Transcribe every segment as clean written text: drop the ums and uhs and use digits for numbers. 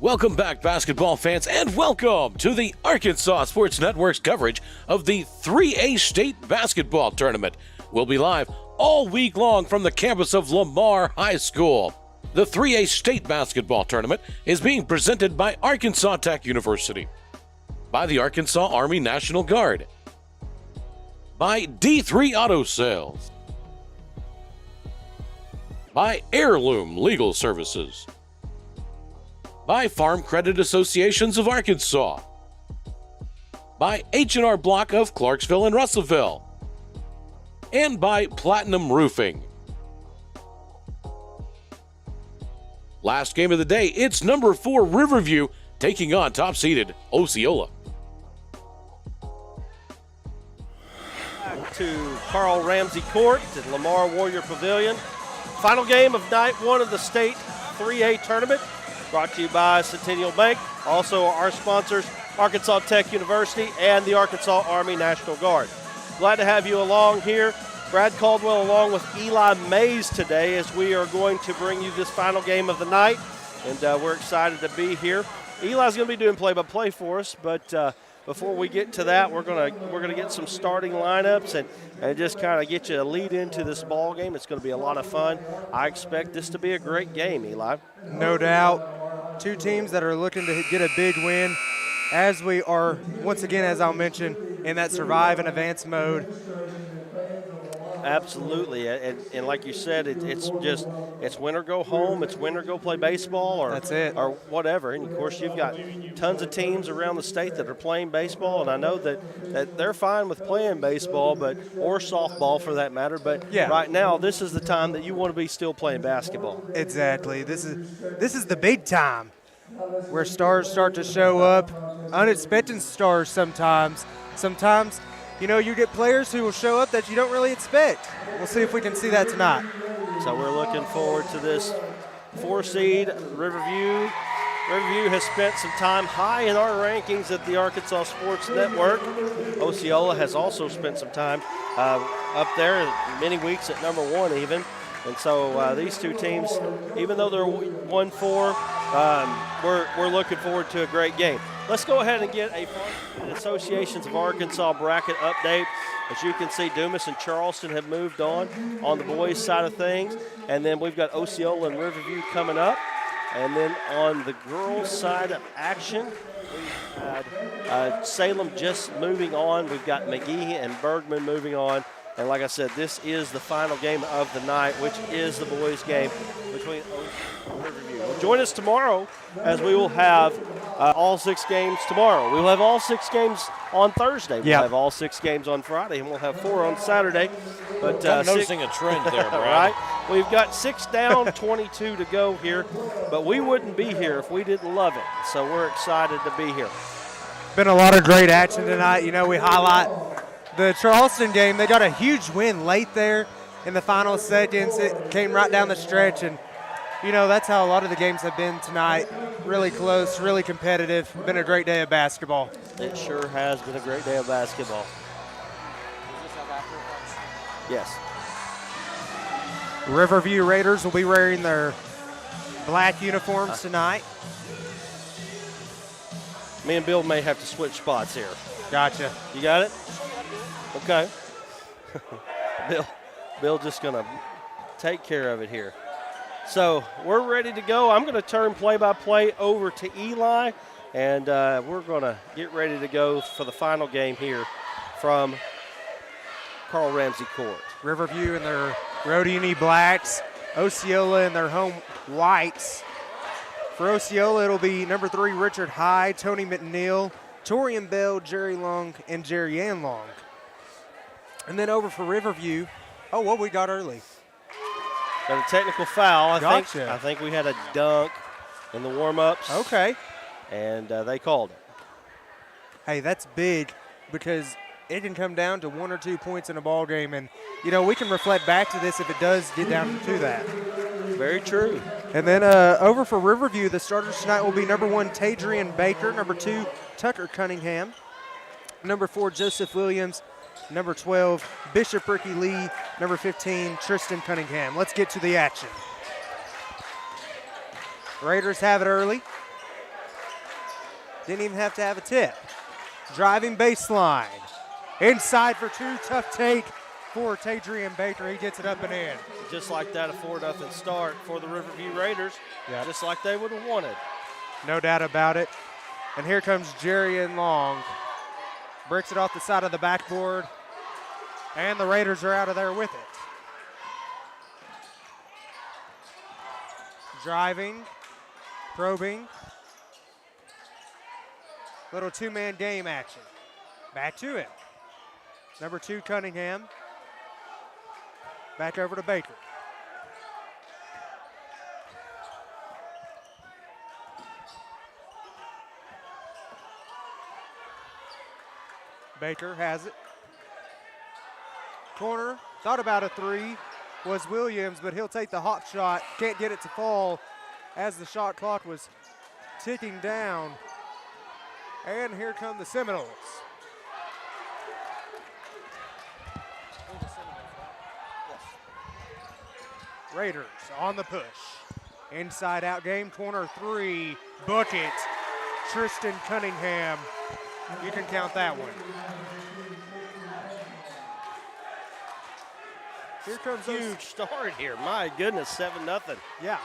Welcome back, basketball fans, and welcome to the Arkansas Sports Network's coverage of the 3A State Basketball Tournament. We'll be live all week long from the campus of Lamar High School. The 3A State Basketball Tournament is being presented by Arkansas Tech University, by the Arkansas Army National Guard, by D3 Auto Sales, by Heirloom Legal Services, by Farm Credit Associations of Arkansas, by H&R Block of Clarksville and Russellville, and by Platinum Roofing. Last game of the day, it's number 4 Riverview taking on top-seeded Osceola. Back to Carl Ramsey Court at Lamar Warrior Pavilion. Final game of night 1 of the state 3A tournament, brought to you by Centennial Bank. Also our sponsors, Arkansas Tech University and the Arkansas Army National Guard. Glad to have you along here. Brad Caldwell along with Eli Mays today as we are going to bring you this final game of the night, and we're excited to be here. Eli's going to be doing play-by-play for us, but before we get to that, we're gonna get some starting lineups and just kind of get you a lead into this ball game. It's going to be a lot of fun. I expect this to be a great game, Eli. No doubt. Two teams that are looking to get a big win, as we are, once again, as I'll mention, in that survive and advance mode. Absolutely, and like you said, it's win or go home, it's win or go play baseball, or that's it, or whatever. And of course, you've got tons of teams around the state that are playing baseball, and I know that they're fine with playing baseball, or softball for that matter. But yeah, right now, this is the time that you want to be still playing basketball. Exactly. This is the big time where stars start to show up, unexpected stars sometimes. Sometimes, you know, you get players who will show up that you don't really expect. We'll see if we can see that tonight. So we're looking forward to this 4-seed Riverview. Riverview has spent some time high in our rankings at the Arkansas Sports Network. Osceola has also spent some time up there, many weeks at number 1 even. And so these two teams, even though they're 1-4, we're looking forward to a great game. Let's go ahead and get a Associations of Arkansas bracket update. As you can see, Dumas and Charleston have moved on the boys' side of things. And then we've got Osceola and Riverview coming up. And then on the girls' side of action, we've had Salem just moving on. We've got McGehee and Bergman moving on. And like I said, this is the final game of the night, which is the boys' game between Osceola and Riverview. Well, join us tomorrow as we will have all 6 games tomorrow. We'll have all 6 games on Thursday. We'll have all 6 games on Friday, and we'll have 4 on Saturday. But I'm noticing a trend there, Brad. Right? We've got 6 down, 22 to go here, but we wouldn't be here if we didn't love it. So we're excited to be here. Been a lot of great action tonight. You know, we highlight the Charleston game. They got a huge win late there in the final seconds. It came right down the stretch, and you know, that's how a lot of the games have been tonight. Really close, really competitive. Been a great day of basketball. It sure has been a great day of basketball. Yes. Riverview Raiders will be wearing their black uniforms tonight. Me and Bill may have to switch spots here. Gotcha. You got it? Okay. Bill just going to take care of it here. So we're ready to go. I'm going to turn play-by-play over to Eli, and we're going to get ready to go for the final game here from Carl Ramsey Court. Riverview in their road uni blacks, Osceola in their home whites. For Osceola, it'll be number 3, Richard Hyde, Tony McNeil, Torian Bell, Jerry Long, and Jerry Ann Long. And then over for Riverview, what we got early? Got a technical foul. Gotcha. I think we had a dunk in the warm-ups. Okay. And they called it. Hey, that's big because it can come down to 1 or 2 points in a ball game, and you know we can reflect back to this if it does get down to that. Very true. And then over for Riverview, the starters tonight will be number 1, Tadrian Baker, number 2, Tucker Cunningham, number 4, Joseph Williams, number 12, Bishop Ricky Lee, number 15, Tristan Cunningham. Let's get to the action. Raiders have it early. Didn't even have to have a tip. Driving baseline. Inside for two. Tough take for Tadrian Baker. He gets it up and in. Just like that, a 4-0 start for the Riverview Raiders, Yep. just like they would have wanted. No doubt about it. And here comes Jerian Long. Breaks it off the side of the backboard. And the Raiders are out of there with it. Driving, probing. Little two-man game action. Back to him. Number 2, Cunningham. Back over to Baker. Baker has it. Corner, thought about a 3, was Williams, but he'll take the hop shot. Can't get it to fall as the shot clock was ticking down. And here come the Seminoles. Raiders on the push. Inside out game, corner 3, book it. Tristan Cunningham, you can count that one. Here comes Huge start here. My goodness, 7-0. Yeah,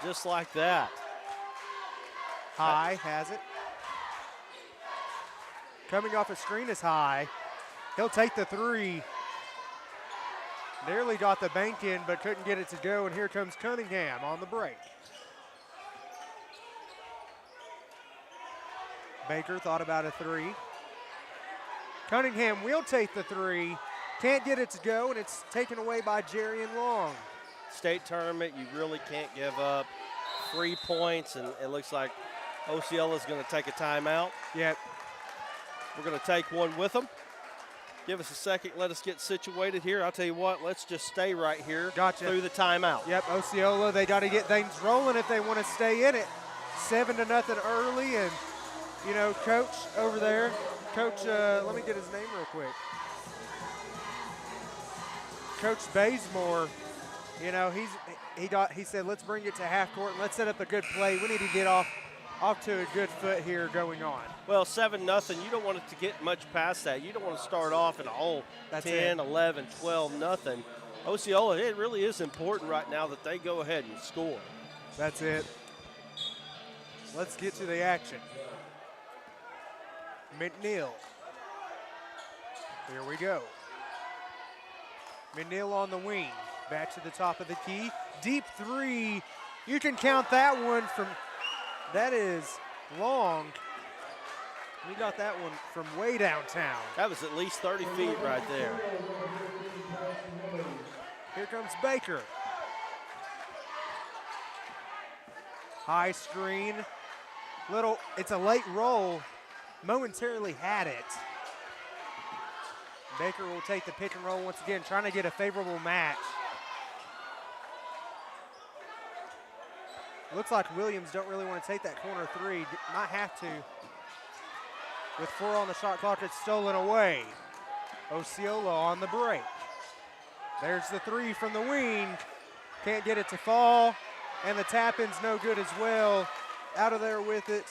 Just like that. High has it. Coming off a screen is High. He'll take the 3. Nearly got the bank in, but couldn't get it to go, and here comes Cunningham on the break. Baker thought about a 3. Cunningham will take the 3. Can't get it to go, and it's taken away by Jerian Long. State tournament, you really can't give up 3 points, and it looks like Osceola's going to take a timeout. Yep. We're going to take one with them. Give us a second. Let us get situated here. I'll tell you what, let's just stay right here through the timeout. Yep, Osceola, they got to get things rolling if they want to stay in it. 7-0 early, and, you know, Coach over there, Coach, let me get his name real quick. Coach Bazemore, you know, he said, let's bring it to half court and let's set up a good play. We need to get off to a good foot here going on. Well, 7-0, you don't want it to get much past that. You don't want to start off in a hole 10, 11, 12, nothing. Osceola, it really is important right now that they go ahead and score. That's it. Let's get to the action. McNeil. Here we go. McNeil on the wing. Back to the top of the key. Deep 3. You can count that one from, that is Long. We got that one from way downtown. That was at least 30 feet right there. Here comes Baker. High screen. It's a late roll. Momentarily had it. Baker will take the pick and roll once again, trying to get a favorable match. Looks like Williams don't really want to take that corner 3. Might have to. With 4 on the shot clock, it's stolen away. Osceola on the break. There's the 3 from the wing. Can't get it to fall. And the tap-in's no good as well. Out of there with it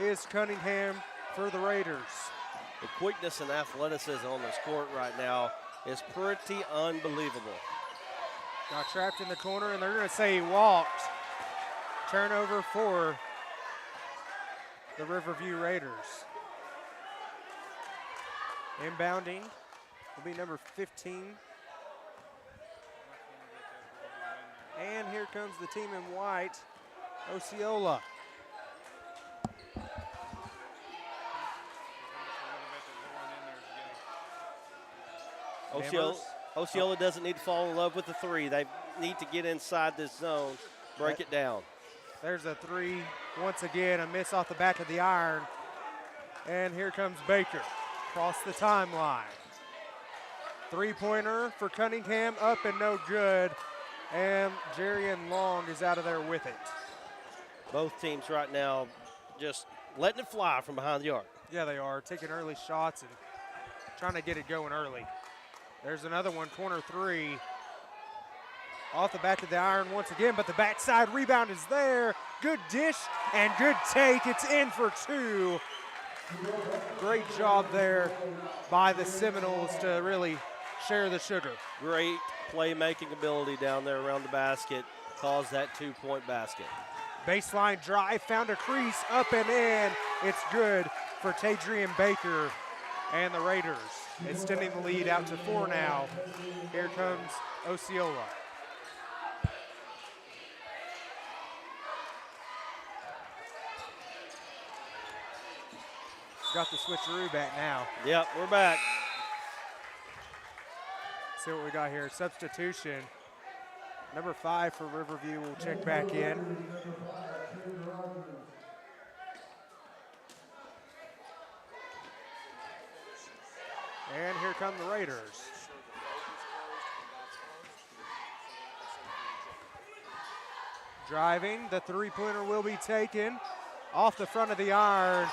is Cunningham for the Raiders. The quickness and athleticism on this court right now is pretty unbelievable. Got trapped in the corner, and they're going to say he walked. Turnover for the Riverview Raiders. Inbounding will be number 15. And here comes the team in white, Osceola. Osceola doesn't need to fall in love with the 3. They need to get inside this zone, break it down. There's a 3 once again, a miss off the back of the iron. And here comes Baker, across the timeline. 3-pointer for Cunningham, up and no good. And Jerian Long is out of there with it. Both teams right now just letting it fly from behind the arc. Yeah, they are, taking early shots and trying to get it going early. There's another one, corner 3. Off the back of the iron once again, but the backside rebound is there. Good dish and good take. It's in for two. Great job there by the Seminoles to really share the sugar. Great playmaking ability down there around the basket. Caused that 2-point basket. Baseline drive, found a crease, up and in. It's good for Tadrian Baker and the Raiders. Extending the lead out to 4 now. Here comes Osceola. Got the switcheroo back now. Yep, we're back. See what we got here. Substitution. Number 5 for Riverview will check back in. And here come the Raiders. Driving, the three-pointer will be taken off the front of the iron.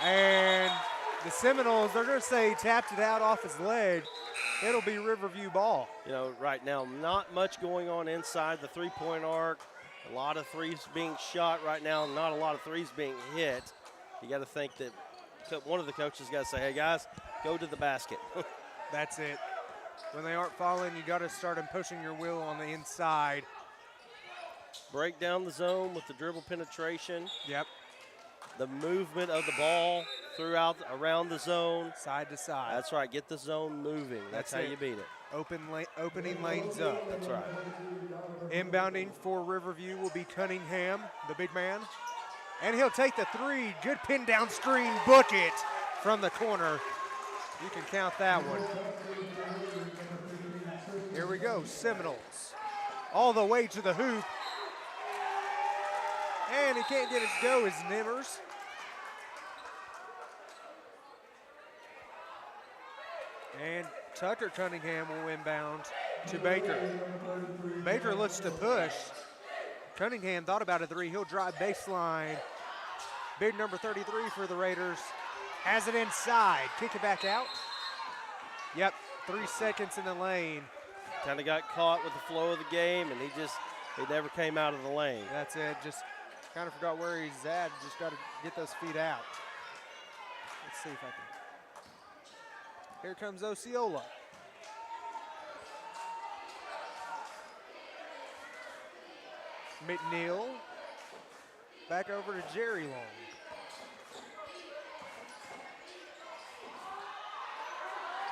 And the Seminoles, they're going to say tapped it out off his leg. It'll be Riverview ball. You know, right now, not much going on inside the three-point arc. A lot of threes being shot right now, not a lot of threes being hit. You got to think that one of the coaches got to say, hey, guys, go to the basket. That's it. When they aren't falling, you got to start them pushing your will on the inside. Break down the zone with the dribble penetration. Yep. The movement of the ball throughout, around the zone. Side to side. That's right. Get the zone moving. That's how you beat it. Opening lanes up. That's right. Inbounding for Riverview will be Cunningham, the big man. And he'll take the three. Good pin down screen. Book it from the corner. You can count that one. Here we go. Seminoles. All the way to the hoop. And he can't get his go as Nimmers. And Tucker Cunningham will inbound to Baker. Baker looks to push. Cunningham thought about a three. He'll drive baseline. Big number 33 for the Raiders. Has it inside. Kick it back out. Yep, 3 seconds in the lane. Kind of got caught with the flow of the game, and he never came out of the lane. That's it. Just kind of forgot where he's at. Just got to get those feet out. Let's see if I can. Here comes Osceola. McNeil. Back over to Jerry Long.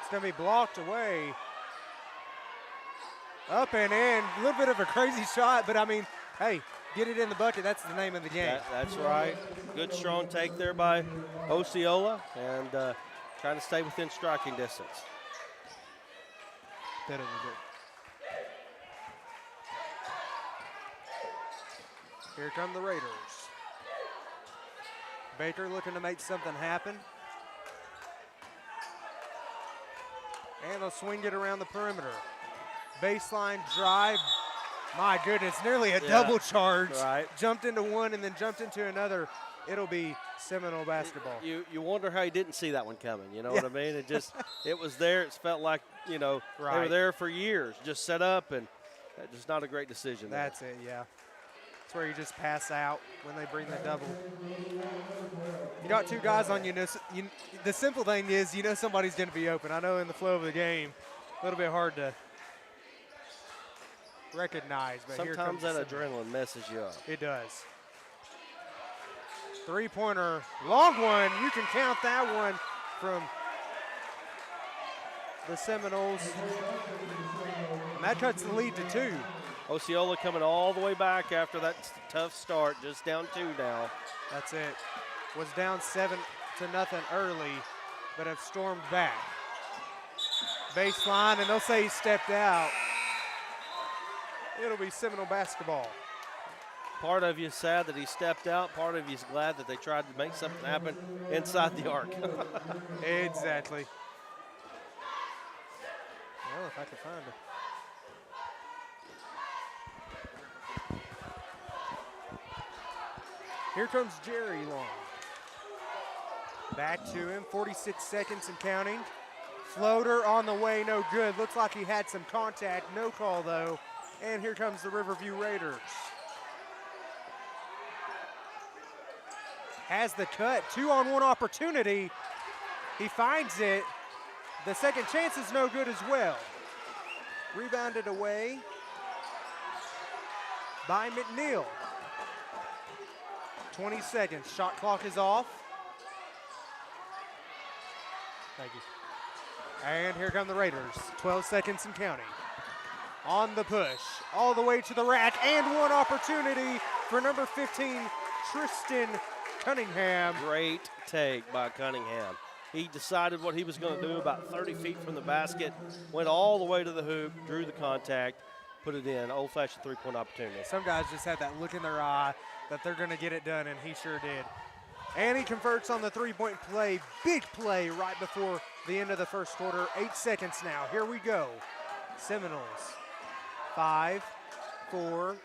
It's going to be blocked away. Up and in. A little bit of a crazy shot, but I mean, hey, get it in the bucket. That's the name of the game. That's right. Good strong take there by Osceola, and trying to stay within striking distance. Better than good. Here come the Raiders. Baker looking to make something happen. And they'll swing it around the perimeter. Baseline drive. My goodness, nearly a double charge. Right. Jumped into one and then jumped into another. It'll be Seminole basketball. You wonder how he didn't see that one coming. You know what I mean? It was there. It felt like, they were there for years, just set up, and just not a great decision. That's it, yeah. It's where you just pass out when they bring the double. You got two guys on you. The simple thing is, somebody's going to be open. I know in the flow of the game, a little bit hard to recognize. But sometimes that adrenaline messes you up. It does. Three-pointer, long one. You can count that one from the Seminoles. And that cuts the lead to 2. Osceola coming all the way back after that tough start, just down 2 now. That's it. Was down 7-0 early, but have stormed back. Baseline, and they'll say he stepped out. It'll be Seminole basketball. Part of you is sad that he stepped out. Part of you is glad that they tried to make something happen inside the arc. Exactly. Well, if I could find it. Here comes Jerry Long. Back to him, 46 seconds and counting. Floater on the way, no good. Looks like he had some contact, no call though. And here comes the Riverview Raiders. Has the cut, 2-on-1 opportunity. He finds it. The second chance is no good as well. Rebounded away by McNeil. 20 seconds, shot clock is off. Thank you. And here come the Raiders, 12 seconds and counting. On the push, all the way to the rack, and one opportunity for number 15, Tristan Cunningham. Great take by Cunningham. He decided what he was going to do about 30 feet from the basket, went all the way to the hoop, drew the contact, put it in. Old-fashioned three-point opportunity. Some guys just have that look in their eye that they're going to get it done, and he sure did. And he converts on the three-point play. Big play right before the end of the first quarter. 8 seconds now. Here we go. Seminoles. 5, 4.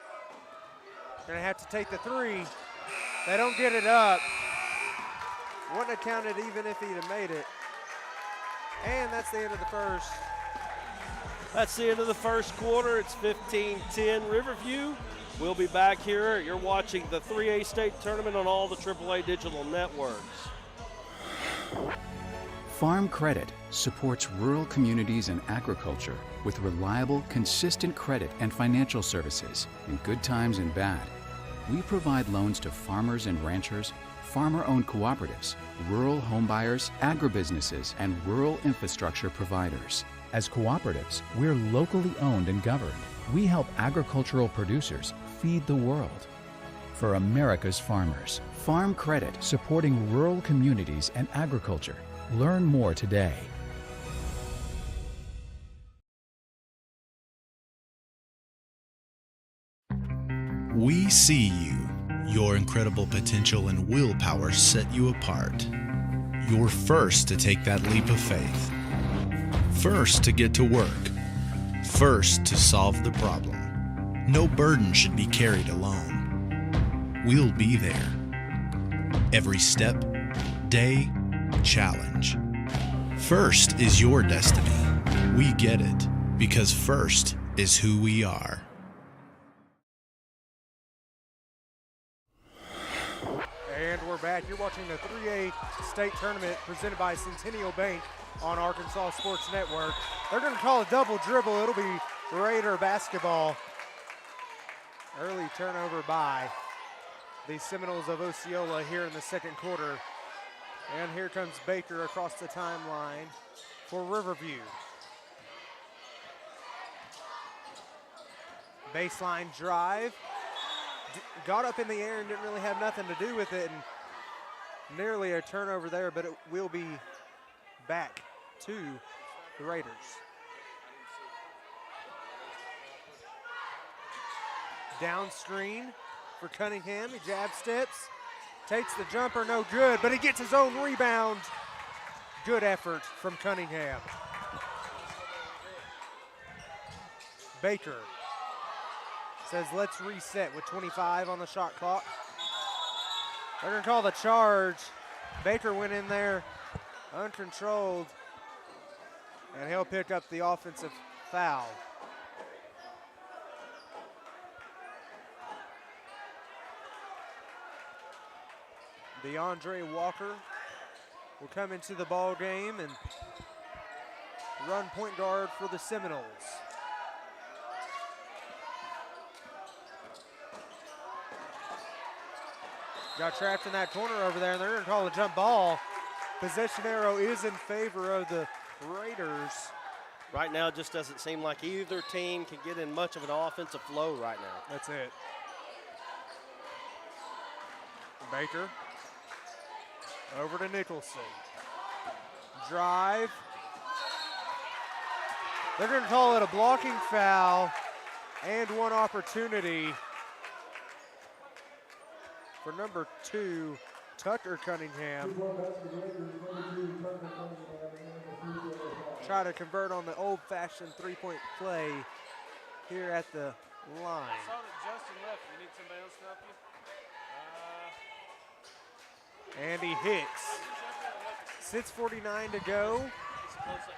Going to have to take the three. They don't get it up. Wouldn't have counted even if he'd have made it. And that's the end of the first. That's the end of the first quarter. It's 15-10 Riverview. We'll be back here. You're watching the 3A state tournament on all the AAA digital networks. Farm Credit supports rural communities and agriculture with reliable, consistent credit and financial services in good times and bad. We provide loans to farmers and ranchers, farmer-owned cooperatives, rural homebuyers, agribusinesses, and rural infrastructure providers. As cooperatives, we're locally owned and governed. We help agricultural producers feed the world. For America's farmers, Farm Credit supporting rural communities and agriculture. Learn more today. We see you. Your incredible potential and willpower set you apart. You're first to take that leap of faith. First to get to work. First to solve the problem. No burden should be carried alone. We'll be there. Every step, day, challenge. First is your destiny. We get it because first is who we are. And we're back. You're watching the 3A state tournament presented by Centennial Bank on Arkansas Sports Network. They're going to call a double dribble. It'll be Raider basketball. Early turnover by the Seminoles of Osceola here in the second quarter. And here comes Baker across the timeline for Riverview. Baseline drive. Got up in the air and didn't really have nothing to do with it, and nearly a turnover there, but it will be back to the Raiders. Down screen for Cunningham. He jab steps, takes the jumper, no good, but he gets his own rebound. Good effort from Cunningham. Baker says let's reset with 25 on the shot clock. They're going to call the charge. Baker went in there uncontrolled, and he'll pick up the offensive foul. DeAndre Walker will come into the ball game and run point guard for the Seminoles. Got trapped in that corner over there, and they're going to call a jump ball. Possession arrow is in favor of the Raiders. Right now, it just doesn't seem like either team can get in much of an offensive flow right now. That's it. Baker over to Nicholson. Drive. They're going to call it a blocking foul and one opportunity for number 2, Tucker Cunningham. Try to convert on the old-fashioned three-point play here at the line. I saw that Justin left. You need somebody else to help you? And he hits. 6:49 to go.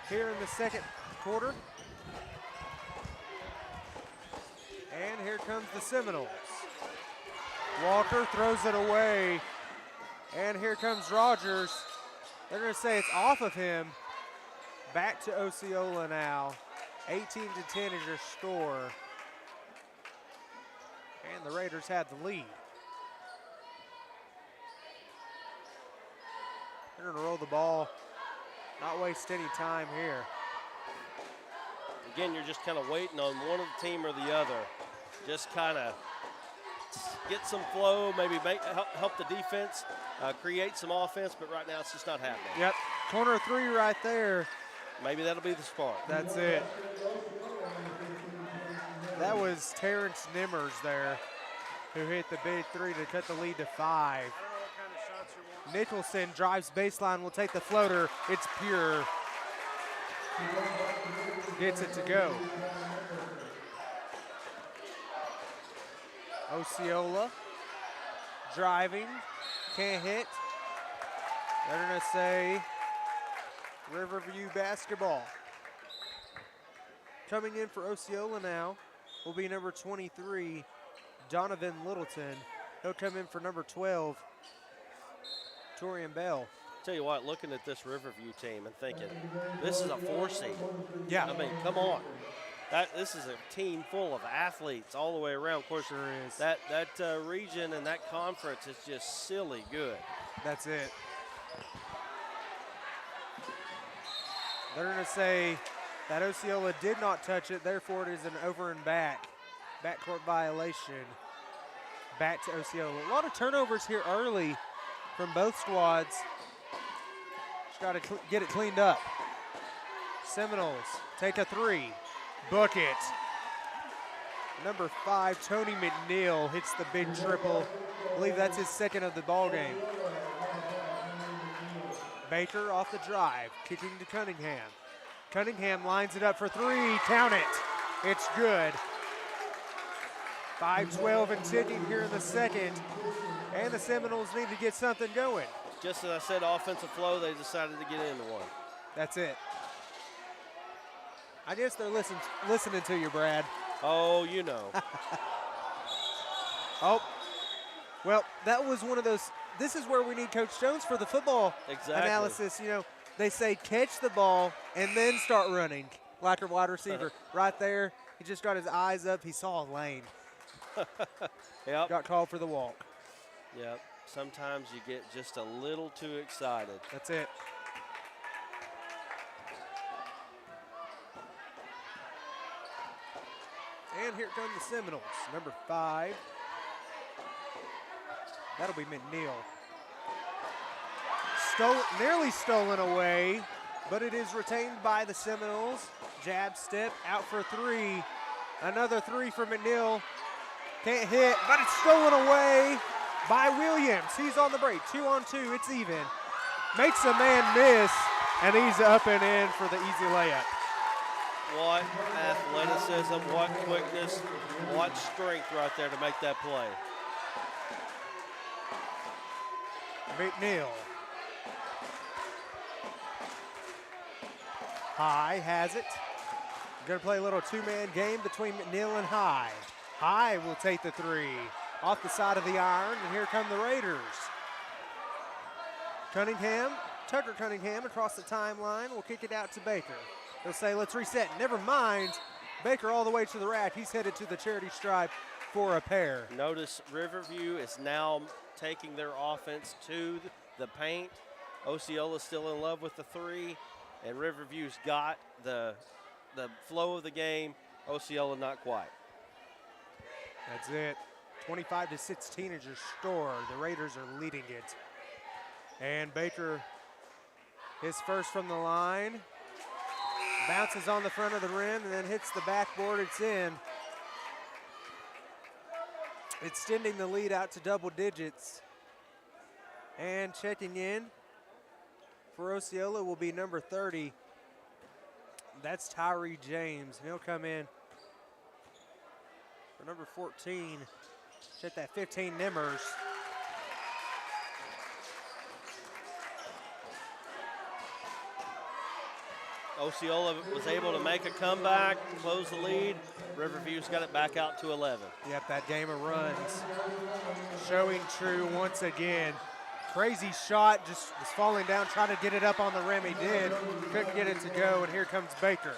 here in the second quarter. And here comes the Seminoles. Walker throws it away. And here comes Rogers. They're going to say it's off of him. Back to Osceola now. 18-10 is your score. And the Raiders have the lead. They're going to roll the ball, not waste any time here. Again, you're just kind of waiting on one of the team or the other. Just kind of get some flow, maybe help the defense, create some offense, but right now it's just not happening. Yep, corner three right there. Maybe that'll be the spark. That's it. That was Terrence Nimmers there who hit the big three to cut the lead to 5. I don't know what kind of shots you're wanting. Nicholson drives baseline, will take the floater. It's pure. Gets it to go. Osceola driving, can't hit. They're going to say Riverview basketball. Coming in for Osceola now will be number 23, Donovan Littleton. He'll come in for number 12, Torian Bell. Tell you what, looking at this Riverview team and thinking, this is a 4 seed. Yeah. I mean, come on. This is a team full of athletes all the way around. Of course, Sure is. that region and that conference is just silly good. That's it. They're going to say that Osceola did not touch it, therefore it is an over and backcourt violation. Back to Osceola. A lot of turnovers here early from both squads. Just got to get it cleaned up. Seminoles take a three. Book it. Number 5, Tony McNeil hits the big triple. I believe that's his second of the ball game. Baker off the drive, kicking to Cunningham. Cunningham lines it up for 3. Count it. It's good. 5-12 and ticking here in the second. And the Seminoles need to get something going. Just as I said, offensive flow, they decided to get into one. That's it. I guess they're listening to you, Brad. Oh, you know. Oh, well, that was one of those. This is where we need Coach Jones for the football analysis. You know, they say catch the ball and then start running like a wide receiver. Right there, he just got his eyes up. He saw a lane. Yep. Got called for the walk. Yep. Sometimes you get just a little too excited. That's it. And here come the Seminoles. Number 5. That'll be McNeil. Nearly stolen away, but it is retained by the Seminoles. Jab step out for 3. Another 3 for McNeil. Can't hit, but it's stolen away by Williams. He's on the break. 2-on-2. It's even. Makes a man miss, and he's up and in for the easy layup. What athleticism, what quickness, what strength right there to make that play. McNeil. High has it. Going to play a little two-man game between McNeil and High. High will take the 3 off the side of the iron, and here come the Raiders. Tucker Cunningham across the timeline will kick it out to Baker. They'll say, let's reset. Never mind. Baker all the way to the rack. He's headed to the charity stripe for a pair. Notice Riverview is now taking their offense to the paint. Osceola's still in love with the 3, and Riverview's got the flow of the game. Osceola not quite. That's it. 25-16 is your score. The Raiders are leading it. And Baker, his first from the line. Bounces on the front of the rim and then hits the backboard. It's in. Extending the lead out to double digits. And checking in for Osceola will be number 30. That's Tyree James. And he'll come in for number 14. Check that 15, Nimmers. Osceola was able to make a comeback, close the lead. Riverview's got it back out to 11. Yep, that game of runs showing true once again. Crazy shot, just was falling down, trying to get it up on the rim. He did, couldn't get it to go, and here comes Baker.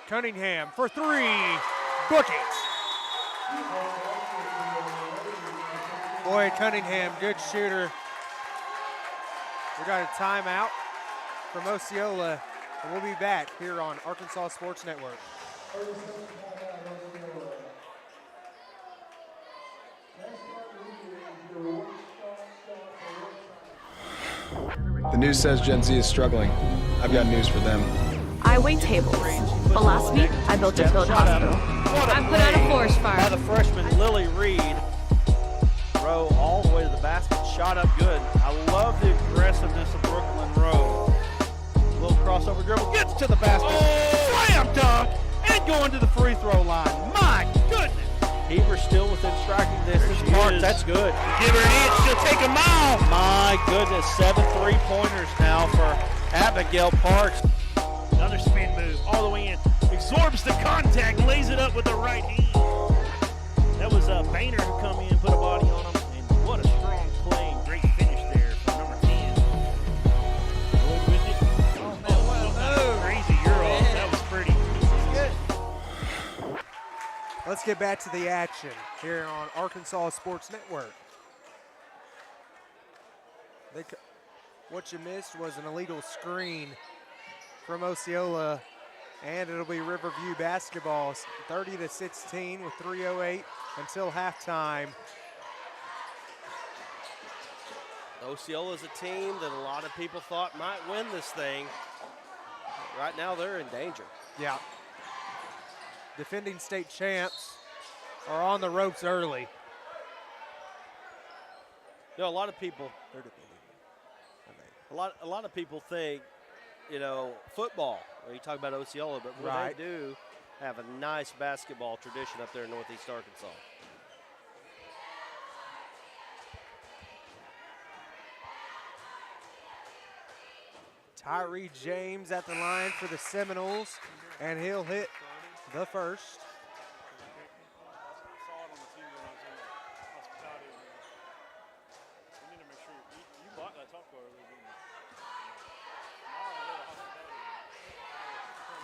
Cunningham for three, book it. Boy, Cunningham, good shooter. We got a timeout from Osceola, and we'll be back here on Arkansas Sports Network. The news says Gen Z is struggling. I've got news for them. I wait tables, but last week I built a field hospital. I put out a forest fire. By the freshman Lily Reed. Rowe all the way to the basket, shot up good. I love the aggressiveness of Brooklyn Rowe. Little crossover dribble, gets to the basket. Oh, slam dunk, and going to the free throw line. My goodness. Heber still within striking distance. Parks, that's good. Give her an inch, she'll take a mile. My goodness, 7 3-pointers now for Abigail Parks. Another spin move all the way in. Absorbs the contact, lays it up with the right hand. That was Boehner who come in, put a body on him, and what a strong play and great finish there from number 10. Good with it. Oh, man, wow. Crazy Euro. That was pretty. Good. Let's get back to the action here on Arkansas Sports Network. What you missed was an illegal screen from Osceola, and it'll be Riverview basketball, 30-16 with 3:08 until halftime. Osceola's a team that a lot of people thought might win this thing. Right now, they're in danger. Yeah. Defending state champs are on the ropes early. You know, a lot of people, a lot of people think, you know, football, when you talk about Osceola, but Right. they do have a nice basketball tradition up there in Northeast Arkansas. Tyree James at the line for the Seminoles, and he'll hit the first. Saw it on the TV when I was in the hospitality. We need to make sure you bought that top coat earlier, didn't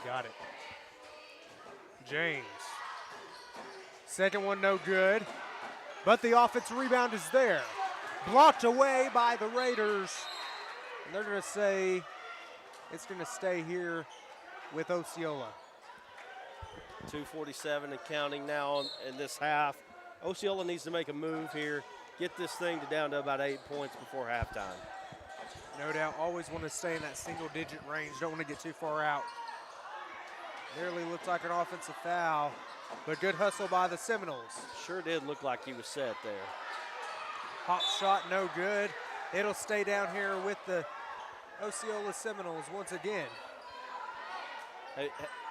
you? Got it. James. Second one no good, but the offensive rebound is there. Blocked away by the Raiders. And they're going to say it's going to stay here with Osceola. 2:47 and counting now in this half. Osceola needs to make a move here, get this thing down to about 8 points before halftime. No doubt, always want to stay in that single-digit range. Don't want to get too far out. Nearly looked like an offensive foul, but good hustle by the Seminoles. Sure did look like he was set there. Hop shot, no good. It'll stay down here with the Osceola Seminoles once again. Hey,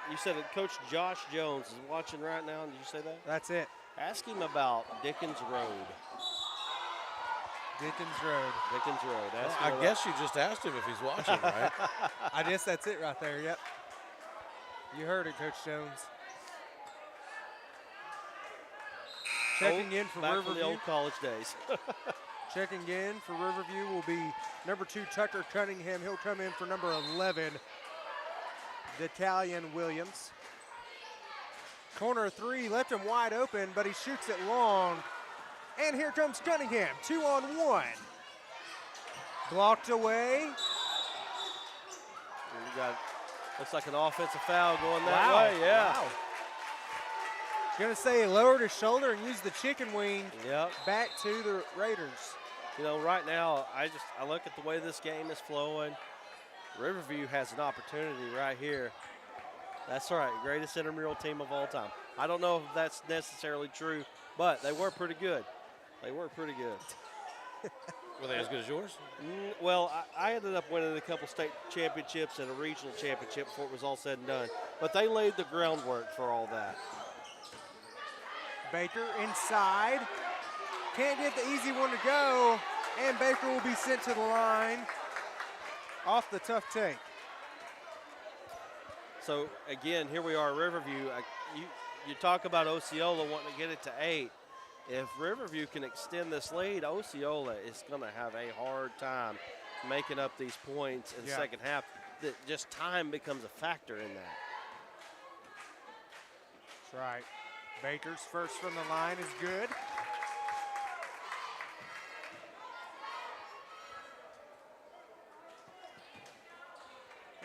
you said that Coach Josh Jones is watching right now. Did you say that? That's it. Ask him about Dickens Road. Dickens Road. Dickens Road. Ask him I about- guess you just asked him if he's watching, right? I guess that's it right there, yep. You heard it, Coach Jones. Checking in for Back from the Riverview. old college days. Checking in for Riverview will be number 2, Tucker Cunningham. He'll come in for number 11, D'Italian Williams. Corner 3 left him wide open, but he shoots it long. And here comes Cunningham, 2-on-1. Blocked away. And you got, looks like an offensive foul going that Wow. way. Yeah. Wow. Gonna say he lowered his shoulder and used the chicken wing Yep. back to the Raiders. You know, right now, I look at the way this game is flowing. Riverview has an opportunity right here. That's right, greatest intramural team of all time. I don't know if that's necessarily true, but they were pretty good. They were pretty good. Were they as good as yours? Well, I ended up winning a couple state championships and a regional championship before it was all said and done. But they laid the groundwork for all that. Baker inside. Can't get the easy one to go. And Baker will be sent to the line. off the tough take. So, again, here we are, Riverview. You talk about Osceola wanting to get it to 8. If Riverview can extend this lead, Osceola is going to have a hard time making up these points in the second half. That just time becomes a factor in that. That's right. Baker's first from the line is good.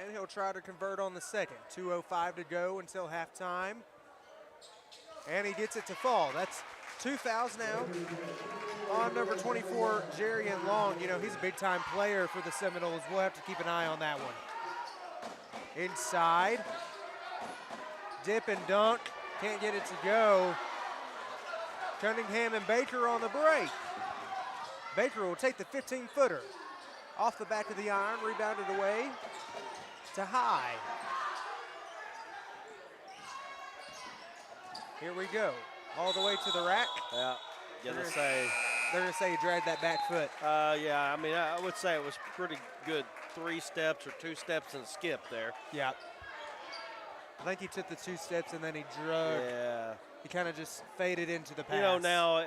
And he'll try to convert on the second. 2:05 to go until halftime. And he gets it to fall. That's 2 fouls now on number 24, Jerry and Long. You know, he's a big-time player for the Seminoles. We'll have to keep an eye on that one. Inside. Dip and dunk. Can't get it to go. Cunningham and Baker on the break. Baker will take the 15-footer. Off the back of the iron, rebounded away to High. Here we go. All the way to the rack. Yeah, They're going to say he dragged that back foot. Yeah, I mean, I would say it was pretty good 3 steps or 2 steps and a skip there. Yeah. I think he took the 2 steps and then he drug. Yeah. He kind of just faded into the pass. You know, now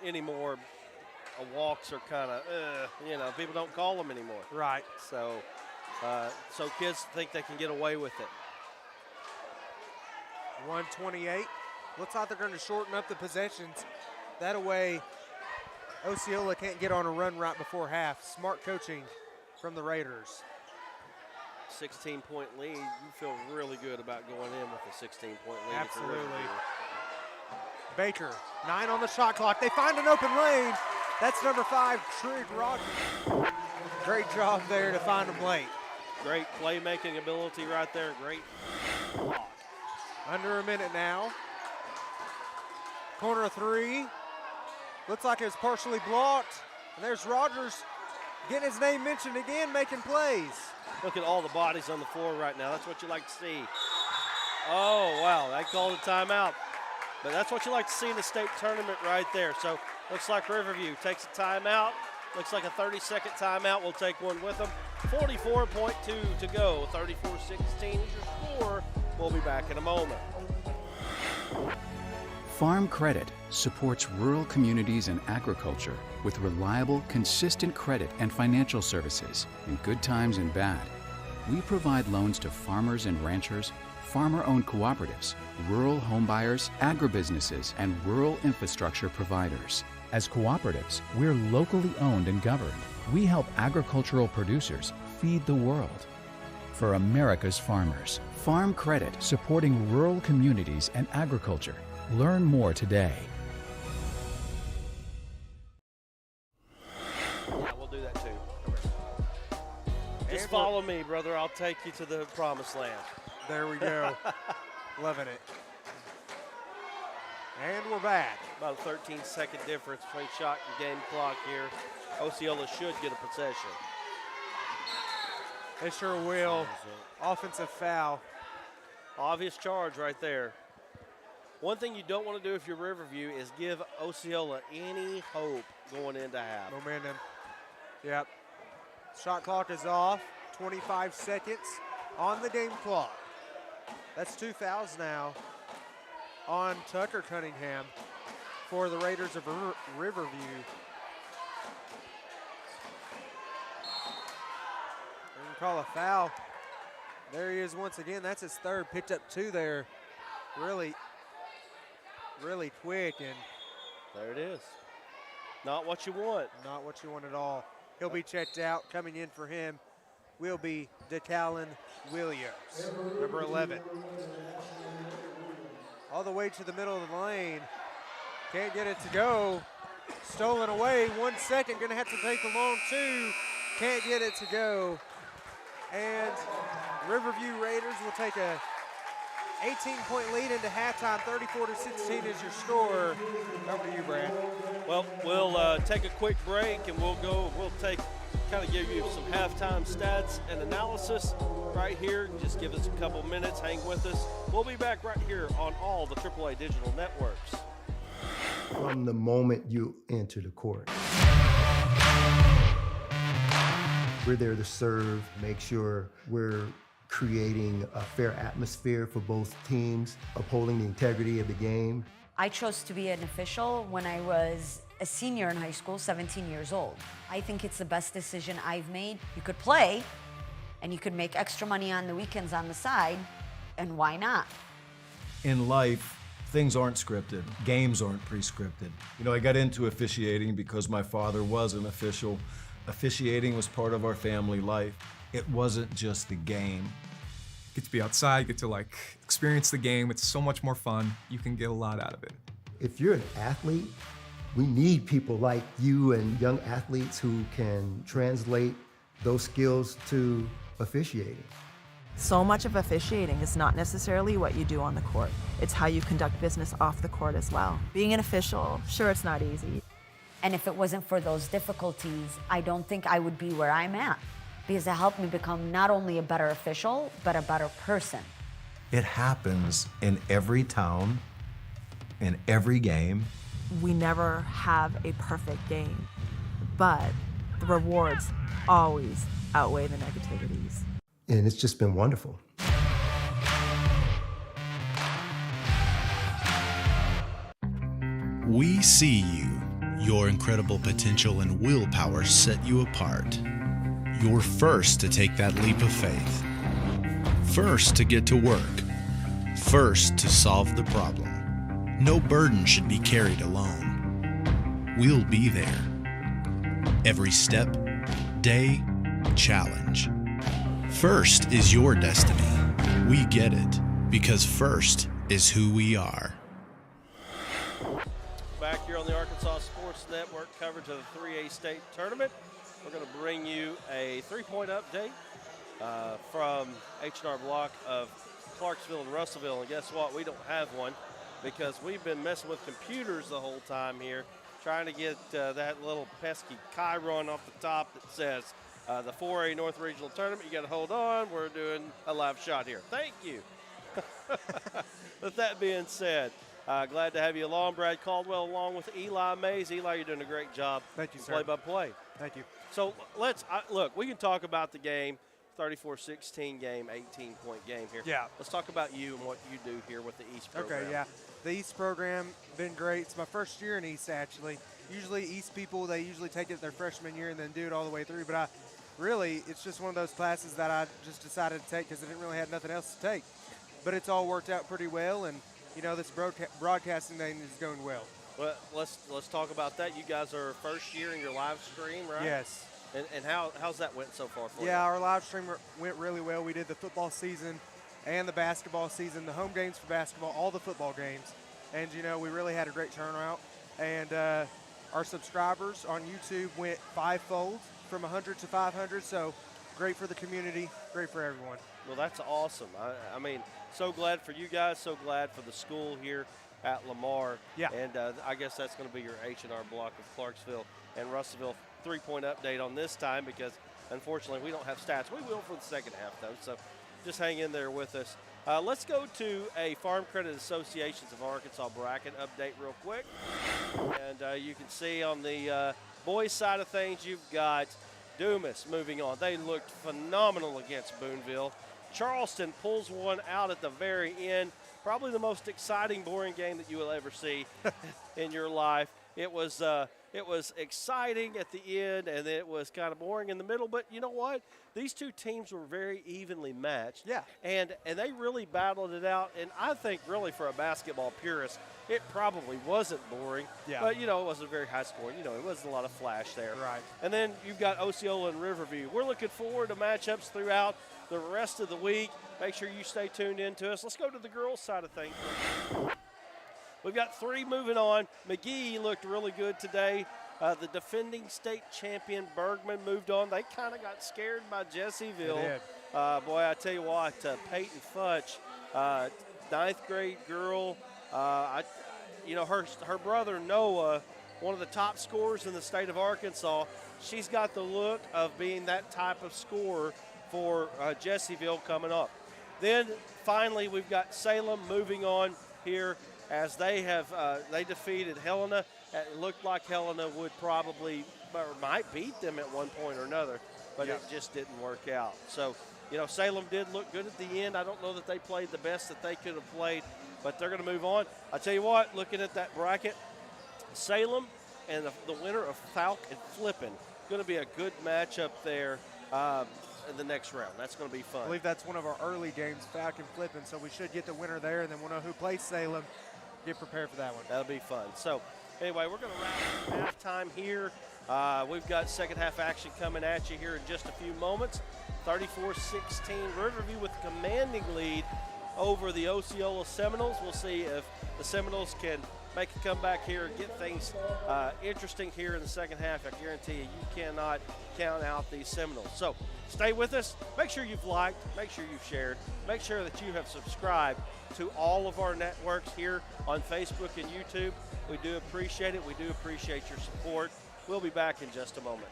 any more walks are kind of, you know, people don't call them anymore. Right. So kids think they can get away with it. 128. Looks like they're going to shorten up the possessions. That way, Osceola can't get on a run right before half. Smart coaching from the Raiders. 16-point lead. You feel really good about going in with a 16-point lead. Absolutely. Baker, 9 on the shot clock. They find an open lane. That's number 5, Trig Rogers. Great job there to find him late. Great playmaking ability right there. Great block. Under a minute now. Corner 3. Looks like it was partially blocked. And there's Rogers getting his name mentioned again, making plays. Look at all the bodies on the floor right now. That's what you like to see. Oh, wow, they called a timeout. But that's what you like to see in the state tournament right there. So looks like Riverview takes a timeout. Looks like a 30-second timeout. We'll take one with them. 44.2 to go. 34-16 is your score. We'll be back in a moment. Farm Credit supports rural communities and agriculture with reliable, consistent credit and financial services in good times and bad. We provide loans to farmers and ranchers, farmer-owned cooperatives, rural homebuyers, agribusinesses, and rural infrastructure providers. As cooperatives, we're locally owned and governed. We help agricultural producers feed the world. For America's farmers, Farm Credit supporting rural communities and agriculture. Learn more today. Yeah, we'll do that too. Just follow me, brother. I'll take you to the promised land. There we go. Loving it. And we're back. About a 13-second difference between shot and game clock here. Osceola should get a possession. They sure will. Offensive foul. Obvious charge right there. One thing you don't want to do if you're Riverview is give Osceola any hope going into half. Momentum. Yep. Shot clock is off. 25 seconds on the game clock. That's 2 fouls now on Tucker Cunningham for the Raiders of Riverview. They're going to call a foul. There he is once again. That's his 3rd. Picked up 2 there. Really quick, and there it is. Not what you want. Not what you want at all. He'll be checked out. Coming in for him will be DeCallan Williams, number 11. All the way to the middle of the lane. Can't get it to go. Stolen away. 1 second. Going to have to take a long 2. Can't get it to go. And Riverview Raiders will take a 18-point lead into halftime. 34-16 is your score. Over to you, Brad. Well, we'll take a quick break and we'll kind of give you some halftime stats and analysis right here. Just give us a couple minutes. Hang with us. We'll be back right here on all the AAA digital networks. From the moment you enter the court. We're there to serve, make sure we're creating a fair atmosphere for both teams, upholding the integrity of the game. I chose to be an official when I was a senior in high school, 17 years old. I think it's the best decision I've made. You could play, and you could make extra money on the weekends on the side, and why not? In life, things aren't scripted. Games aren't pre-scripted. You know, I got into officiating because my father was an official. Officiating was part of our family life. It wasn't just the game. Get to be outside, get to like experience the game. It's so much more fun. You can get a lot out of it. If you're an athlete, we need people like you and young athletes who can translate those skills to officiating. So much of officiating is not necessarily what you do on the court. It's how you conduct business off the court as well. Being an official, sure, it's not easy. And if it wasn't for those difficulties, I don't think I would be where I'm at, because it helped me become not only a better official, but a better person. It happens in every town, in every game. We never have a perfect game, but the rewards always outweigh the negativities. And it's just been wonderful. We see you. Your incredible potential and willpower set you apart. You're first to take that leap of faith. First to get to work. First to solve the problem. No burden should be carried alone. We'll be there. Every step, day, challenge. First is your destiny. We get it because first is who we are. Back here on the Arkansas Sports Network coverage of the 3A state tournament. We're going to bring you a three-point update from H&R Block of Clarksville and Russellville. And guess what? We don't have one because we've been messing with computers the whole time here, trying to get that little pesky chyron off the top that says the 4A North Regional Tournament. You got to hold on. We're doing a live shot here. Thank you. With that being said, glad to have you along, Brad Caldwell, along with Eli Mays. Eli, you're doing a great job. Thank you, sir. Play-by-play. Thank you. So look, we can talk about the game, 34-16 game, 18-point game here. Yeah. Let's talk about you and what you do here with the East program. Okay, yeah. The East program, been great. It's my first year in East, actually. Usually East people, they usually take it their freshman year and then do it all the way through. But it's just one of those classes that I just decided to take because I didn't really have nothing else to take. But it's all worked out pretty well, and you know, this broadcasting thing is going well. Well, let's talk about that. You guys are first year in your live stream, right? Yes. And how's that went so far for you? Yeah, our live stream went really well. We did the football season and the basketball season, the home games for basketball, all the football games. And, you know, we really had a great turnout. And our subscribers on YouTube went fivefold from 100 to 500. So great for the community, great for everyone. Well, that's awesome. I mean, so glad for you guys, so glad for the school here at Lamar. Yeah. And I guess that's going to be your H&R Block of Clarksville and Russellville three-point update on this time because, unfortunately, we don't have stats. We will for the second half, though, so just hang in there with us. Let's go to a Farm Credit Associations of Arkansas bracket update real quick. And you can see on the boys' side of things, you've got Dumas moving on. They looked phenomenal against Boonville. Charleston pulls one out at the very end. Probably the most exciting, boring game that you will ever see in your life. It was exciting at the end, and it was kind of boring in the middle. But you know what? These two teams were very evenly matched. Yeah. And they really battled it out. And I think really for a basketball purist, it probably wasn't boring. Yeah. But, you know, it wasn't very high scoring. You know, it wasn't a lot of flash there. Right. And then you've got Osceola and Riverview. We're looking forward to matchups throughout the rest of the week. Make sure you stay tuned in to us. Let's go to the girls' side of things. We've got three moving on. McGee looked really good today. The defending state champion Bergman moved on. They kind of got scared by Jessieville. They did. Boy, I tell you what, Peyton Futch, ninth grade girl. Her brother Noah, one of the top scorers in the state of Arkansas. She's got the look of being that type of scorer for Jessieville coming up. Then finally, we've got Salem moving on here as they defeated Helena. It looked like Helena would probably or might beat them at one point or another. but it just didn't work out. So, Salem did look good at the end. I don't know that they played the best that they could have played, but they're going to move on. I tell you what, looking at that bracket, Salem and the winner of Falk and Flippin, going to be a good matchup there in the next round. That's going to be fun. I believe that's one of our early games, Falk and Flippin, so we should get the winner there, and then we'll know who plays Salem. Get prepared for that one. That'll be fun. So, anyway, we're going to wrap up halftime here. We've got second half action coming at you here in just a few moments. 34-16, Riverview with a commanding lead over the Osceola Seminoles. We'll see if the Seminoles can make a comeback here and get things interesting here in the second half. I guarantee you cannot count out these Seminoles. So stay with us. Make sure you've liked, make sure you've shared, make sure that you have subscribed to all of our networks here on Facebook and YouTube. We do appreciate it. We do appreciate your support. We'll be back in just a moment.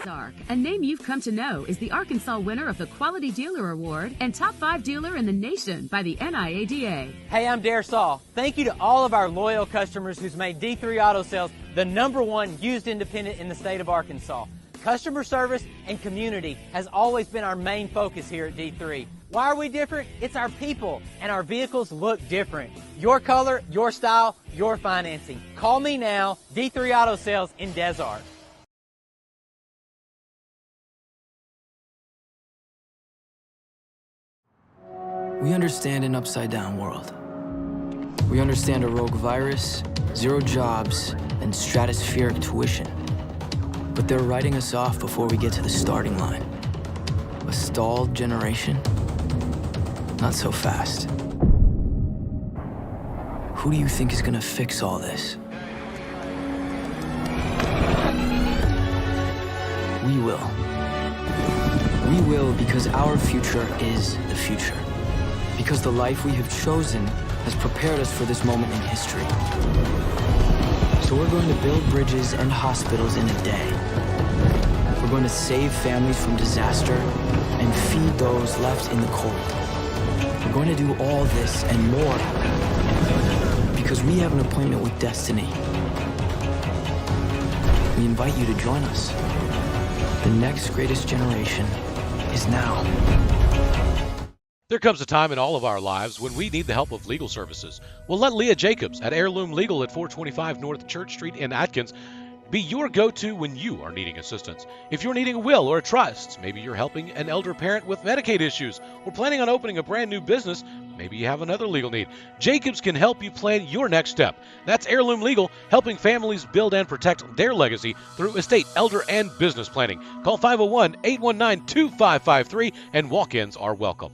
Arc, a name you've come to know, is the Arkansas winner of the Quality Dealer Award and top 5 dealer in the nation by the NIADA. Hey, I'm Dare Saul. Thank you to all of our loyal customers who's made D3 Auto Sales the #1 used independent in the state of Arkansas. Customer service and community has always been our main focus here at D3. Why are we different? It's our people, and our vehicles look different. Your color, your style, your financing. Call me now, D3 Auto Sales in Des Arc. We understand an upside-down world. We understand a rogue virus, 0 jobs, and stratospheric tuition. But they're writing us off before we get to the starting line. A stalled generation? Not so fast. Who do you think is gonna fix all this? We will. We will because our future is the future. Because the life we have chosen has prepared us for this moment in history. So we're going to build bridges and hospitals in a day. We're going to save families from disaster and feed those left in the cold. We're going to do all this and more because we have an appointment with destiny. We invite you to join us. The next greatest generation is now. There comes a time in all of our lives when we need the help of legal services. Well, let Leah Jacobs at Heirloom Legal at 425 North Church Street in Atkins be your go-to when you are needing assistance. If you're needing a will or a trust, maybe you're helping an elder parent with Medicaid issues, or planning on opening a brand new business, maybe you have another legal need. Jacobs can help you plan your next step. That's Heirloom Legal, helping families build and protect their legacy through estate, elder, and business planning. Call 501-819-2553, and walk-ins are welcome.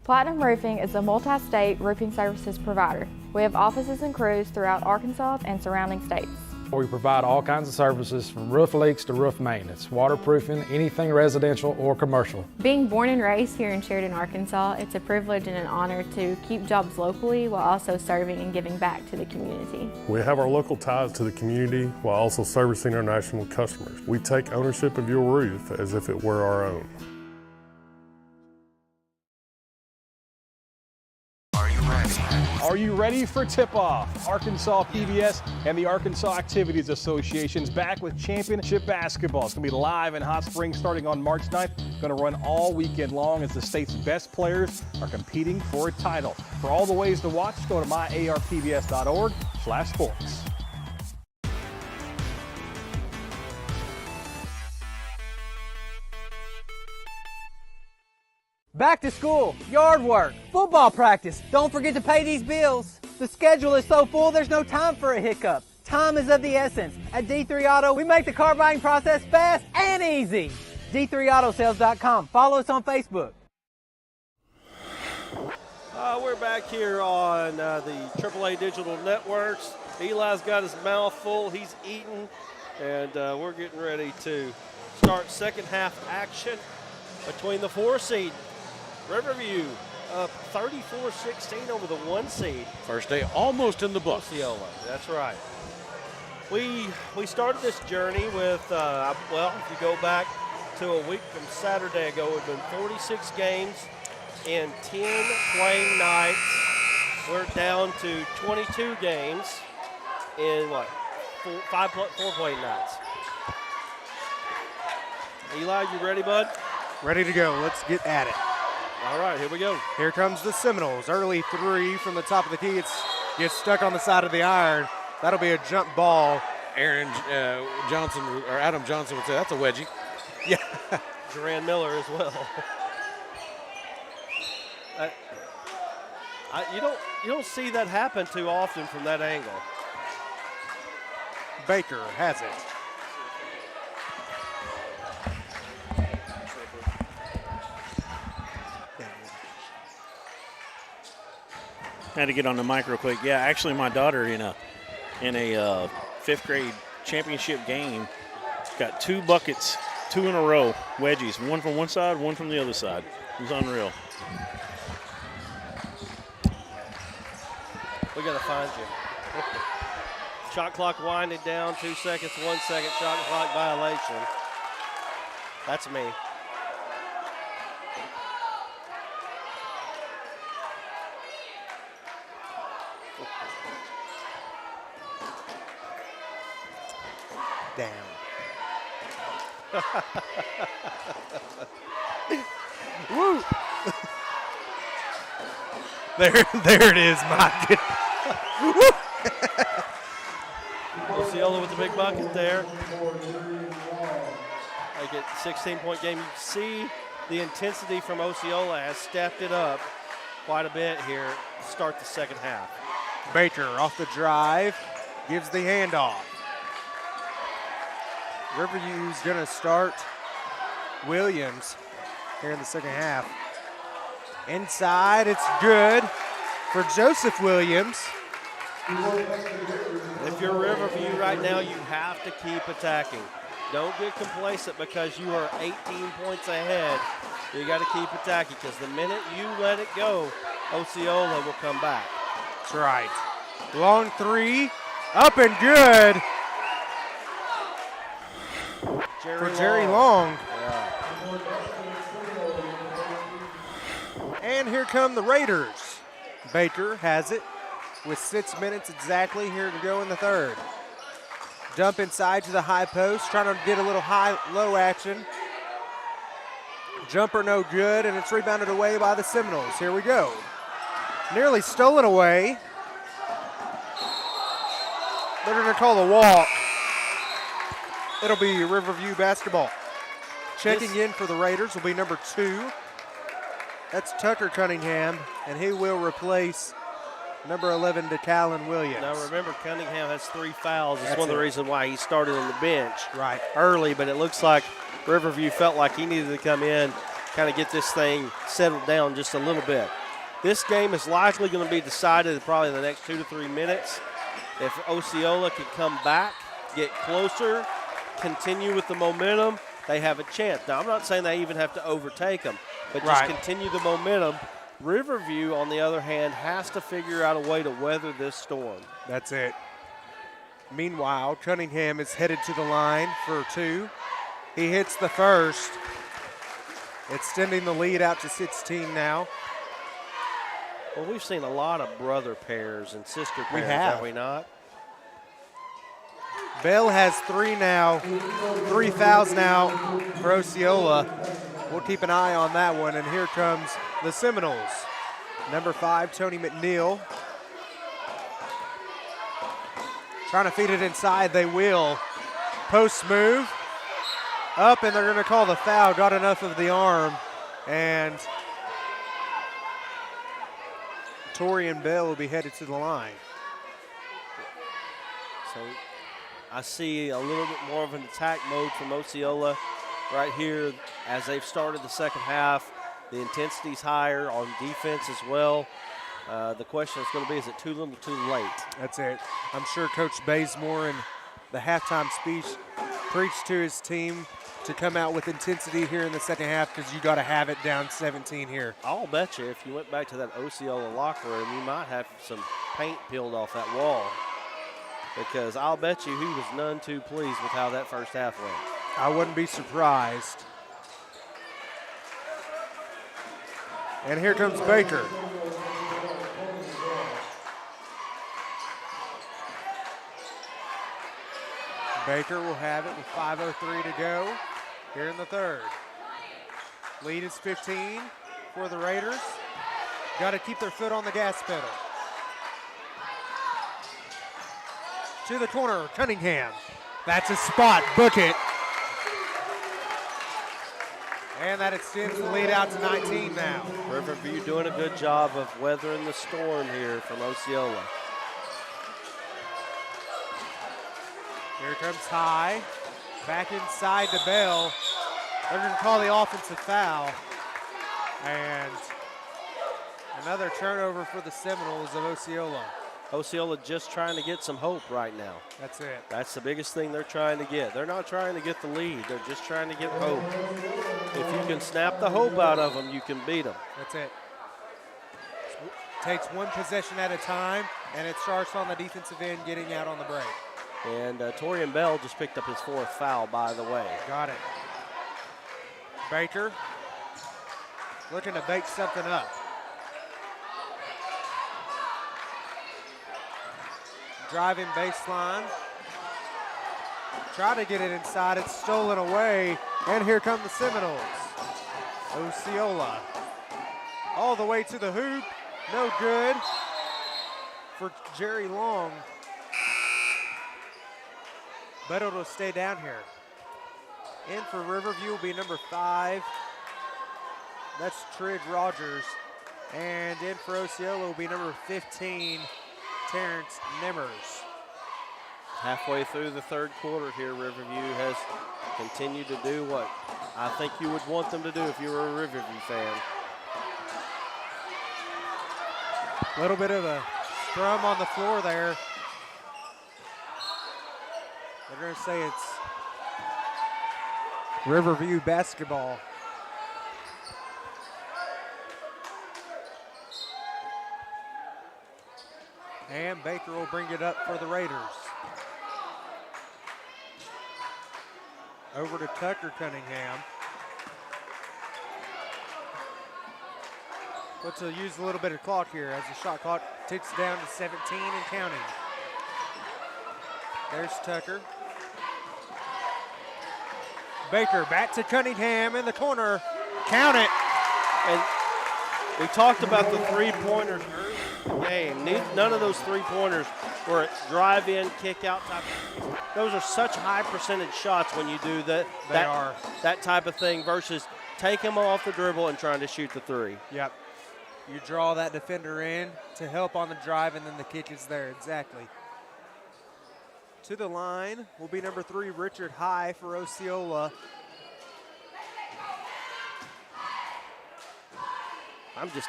Platinum Roofing is a multi-state roofing services provider. We have offices and crews throughout Arkansas and surrounding states. We provide all kinds of services from roof leaks to roof maintenance, waterproofing, anything residential or commercial. Being born and raised here in Sheridan, Arkansas, it's a privilege and an honor to keep jobs locally while also serving and giving back to the community. We have our local ties to the community while also servicing our national customers. We take ownership of your roof as if it were our own. Are you ready for tip-off? Arkansas PBS and the Arkansas Activities Association's back with championship basketball. It's going to be live in Hot Springs starting on March 9th. Going to run all weekend long as the state's best players are competing for a title. For all the ways to watch, go to myarpbs.org/sports. Back to school, yard work, football practice. Don't forget to pay these bills. The schedule is so full, there's no time for a hiccup. Time is of the essence. At D3 Auto, we make the car buying process fast and easy. D3AutoSales.com. Follow us on Facebook. We're back here on the AAA Digital Networks. Eli's got his mouth full. He's eating, and we're getting ready to start second half action between the 4 seed Riverview up 34-16 over the 1 seed. First day almost in the books. Osceola, that's right. We started this journey with, well, if you go back to a week from Saturday ago, it's been 46 games in 10 playing nights. We're down to 22 games in, 4 playing nights. Eli, you ready, bud? Ready to go. Let's get at it. All right, here we go. Here comes the Seminoles. Early three from the top of the key. Gets stuck on the side of the iron. That'll be a jump ball. Aaron Johnson, or Adam Johnson would say that's a wedgie. Yeah. Duran Miller as well. You don't see that happen too often from that angle. Baker has it. Had to get on the mic real quick. Yeah, actually, my daughter in a 5th grade championship game got 2 buckets, 2 in a row, wedgies, one from one side, one from the other side. It was unreal. We got to find you. Shot clock winding down, 2 seconds, 1 second, shot clock violation. That's me. Down. Woo! there it is, my goodness. Osceola with the big bucket there. Like a 16-point game. You see the intensity from Osceola has stepped it up quite a bit here to start the second half. Baker off the drive, gives the handoff. Riverview's gonna start Williams here in the second half. Inside, it's good for Joseph Williams. If you're Riverview right now, you have to keep attacking. Don't get complacent because you are 18 points ahead. You got to keep attacking because the minute you let it go, Osceola will come back. That's right. Long three, up and good. For Jerry Long. Yeah. And here come the Raiders. Baker has it with 6 minutes exactly here to go in the third. Dump inside to the high post, trying to get a little low action. Jumper no good, and it's rebounded away by the Seminoles. Here we go. Nearly stolen away. They're going to call a walk. It'll be Riverview basketball. Checking in for the Raiders will be number 2. That's Tucker Cunningham, and he will replace number 11, DeCallan Williams. Now remember, Cunningham has 3 fouls. That's one of the reasons why he started on the bench right early, but it looks like Riverview felt like he needed to come in, kind of get this thing settled down just a little bit. This game is likely going to be decided probably in the next 2 to 3 minutes. If Osceola can come back, get closer, continue with the momentum, they have a chance. Now, I'm not saying they even have to overtake them, but just continue the momentum. Riverview, on the other hand, has to figure out a way to weather this storm. That's it. Meanwhile, Cunningham is headed to the line for 2. He hits the first, extending the lead out to 16 now. Well, we've seen a lot of brother pairs and sister pairs, We have we not? Bell has 3 now, 3 fouls now for Osceola. We'll keep an eye on that one, and here comes the Seminoles. Number 5, Tony McNeil. Trying to feed it inside, they will. Post move, up, and they're gonna call the foul. Got enough of the arm, and Torian Bell will be headed to the line. So I see a little bit more of an attack mode from Osceola right here as they've started the second half. The intensity's higher on defense as well. The question is going to be, is it too little, too late? That's it. I'm sure Coach Bazemore in the halftime speech preached to his team to come out with intensity here in the second half because you got to have it down 17 here. I'll bet you if you went back to that Osceola locker room, you might have some paint peeled off that wall because I'll bet you he was none too pleased with how that first half went. I wouldn't be surprised. And here comes Baker. Baker will have it with 5:03 to go. here in the third. Lead is 15 for the Raiders. Got to keep their foot on the gas pedal. To the corner, Cunningham. That's a spot, book it. And that extends the lead out to 19 now. Riverview doing a good job of weathering the storm here from Osceola. Here comes High. Back inside to Bell. They're going to call the offensive foul. And another turnover for the Seminoles of Osceola. Osceola just trying to get some hope right now. That's it. That's the biggest thing they're trying to get. They're not trying to get the lead. They're just trying to get hope. If you can snap the hope out of them, you can beat them. That's it. Takes one possession at a time, and it starts on the defensive end getting out on the break. And Torian Bell just picked up his 4th foul, by the way. Got it. Baker looking to bake something up. Driving baseline. Try to get it inside. It's stolen away. And here come the Seminoles. Osceola. All the way to the hoop. No good for Jerry Long. But it'll stay down here. In for Riverview will be number 5. That's Trid Rogers. And in for Osceola will be number 15, Terrence Nimmers. Halfway through the third quarter here, Riverview has continued to do what I think you would want them to do if you were a Riverview fan. A little bit of a scrum on the floor there. They're going to say it's Riverview basketball. And Baker will bring it up for the Raiders. Over to Tucker Cunningham. Let's use a little bit of clock here as the shot clock ticks down to 17 and counting. There's Tucker. Baker back to Cunningham in the corner. Count it. And we talked about the three-pointers early in the game. None of those three-pointers were drive-in, kick-out type of things. Those are such high percentage shots when you do that type of thing versus take them off the dribble and trying to shoot the three. Yep. You draw that defender in to help on the drive, and then the kick is there. Exactly. To the line will be number 3, Richard High for Osceola.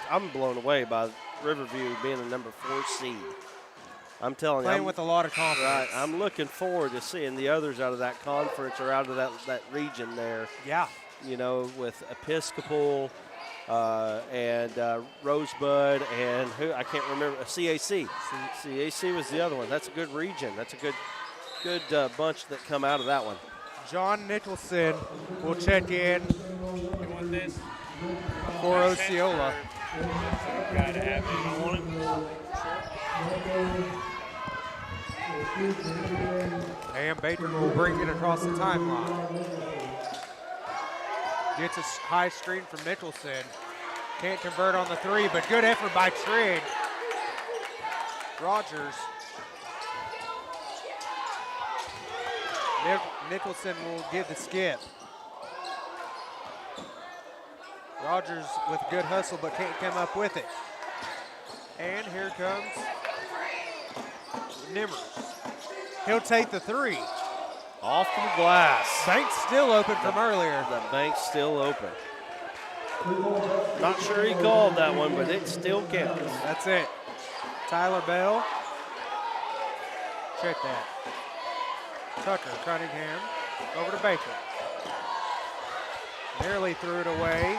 I'm blown away by Riverview being a number 4 seed. I'm telling you. Playing with a lot of confidence. Right. I'm looking forward to seeing the others out of that conference or out of that region there. Yeah. You know, with Episcopal and Rosebud and who I can't remember, CAC. CAC was the other one. That's a good region. That's a good bunch that come out of that one. John Nicholson will check in for Osceola. And Baker will bring it across the timeline. Gets a high screen from Nicholson. Can't convert on the 3, but good effort by Trigg. Rogers. Nicholson will give the skip. Rogers with good hustle, but can't come up with it. And here comes Nimmers. He'll take the 3. Off the glass. Bank's still open from earlier. The bank's still open. Not sure he called that one, but it still counts. That's it. Tyler Bell. Check that. Tucker Cunningham over to Baker. Nearly threw it away.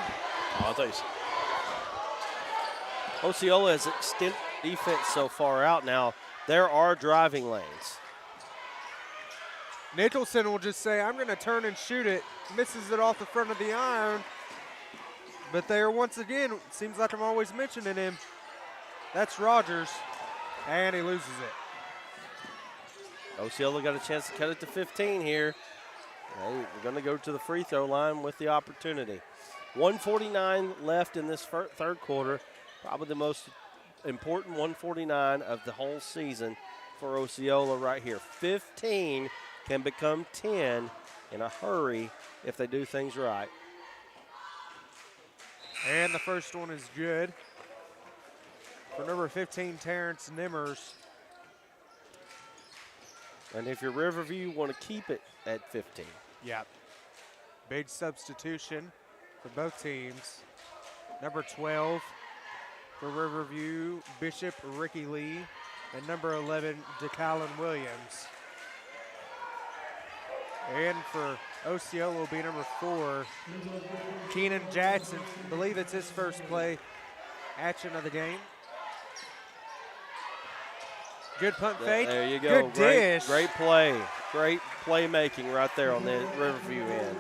Oh, I thought you said. Osceola has extended defense so far out now. There are driving lanes. Nicholson will just say, I'm going to turn and shoot it. Misses it off the front of the iron. But there, once again, seems like I'm always mentioning him. That's Rogers. And he loses it. Osceola got a chance to cut it to 15 here. Hey, we're going to go to the free throw line with the opportunity. 1:49 left in this third quarter. Probably the most important 1:49 of the whole season for Osceola right here. 15 can become 10 in a hurry if they do things right. And the first one is good for number 15, Terrence Nimmers. And if you're Riverview, you want to keep it at 15. Yep. Big substitution for both teams. Number 12 for Riverview, Bishop Ricky Lee, and number 11, DeCallan Williams. And for Osceola will be number 4, Keenan Jackson. I believe it's his first play action of the game. Good punt fake. There you go. Good dish. Great play. Great playmaking right there on the Riverview end.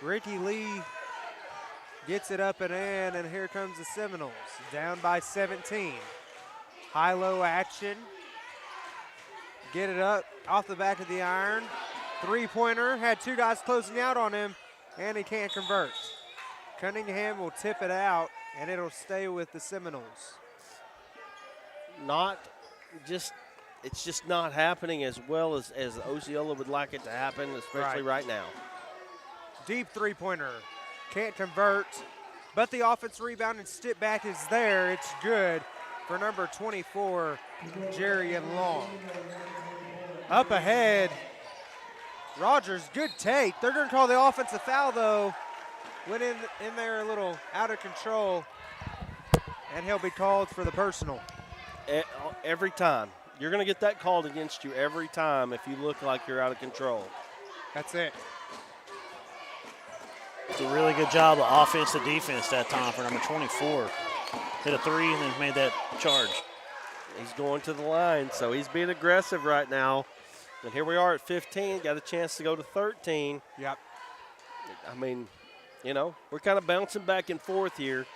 Ricky Lee gets it up and in, and here comes the Seminoles. Down by 17. High-low action. Get it up off the back of the iron. Three-pointer, had two guys closing out on him, and he can't convert. Cunningham will tip it out, and it'll stay with the Seminoles. It's just not happening as well as Osceola would like it to happen, especially right now. Deep three-pointer, can't convert, but the offense rebound and step back is there. It's good for number 24, Jerry and Long. Up ahead, Rogers, good take. They're going to call the offensive foul, though. Went in there a little out of control, and he'll be called for the personal. Every time. You're going to get that called against you every time if you look like you're out of control. That's it. It's a really good job of offense to defense that time for number 24. Hit a three and then made that charge. He's going to the line, so he's being aggressive right now. And here we are at 15, got a chance to go to 13. Yep. I mean, you know, we're kind of bouncing back and forth here.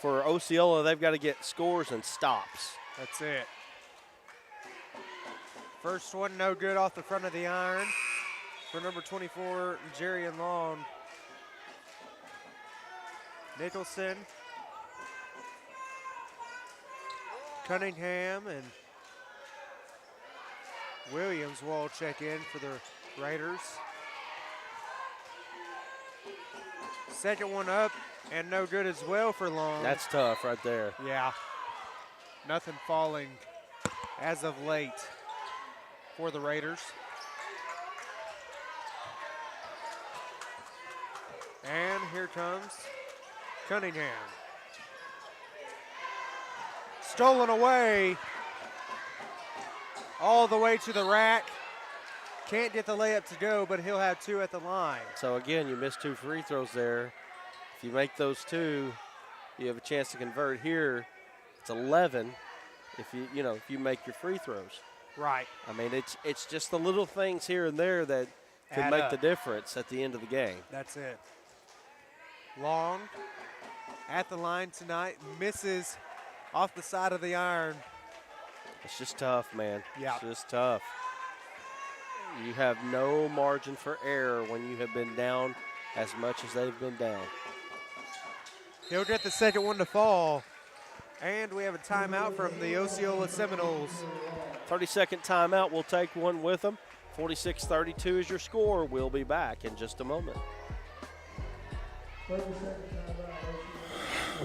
For Osceola, they've got to get scores and stops. That's it. First one, no good off the front of the iron for number 24, Jerry and Long. Nicholson, Cunningham, and Williams will all check in for the Raiders. Second one up, and no good as well for Long. That's tough right there. Yeah. Nothing falling as of late for the Raiders. And here comes Cunningham. Stolen away all the way to the rack. Can't get the layup to go, but he'll have two at the line. So again, you missed two free throws there. If you make those two, you have a chance to convert here. It's 11 if you make your free throws. Right. I mean, it's just the little things here and there that could make the difference at the end of the game. That's it. Long at the line tonight, misses off the side of the iron. It's just tough, man. Yeah. It's just tough. You have no margin for error when you have been down as much as they've been down. He'll get the second one to fall. And we have a timeout from the Osceola Seminoles. 30-second timeout. We'll take one with them. 46-32 is your score. We'll be back in just a moment. The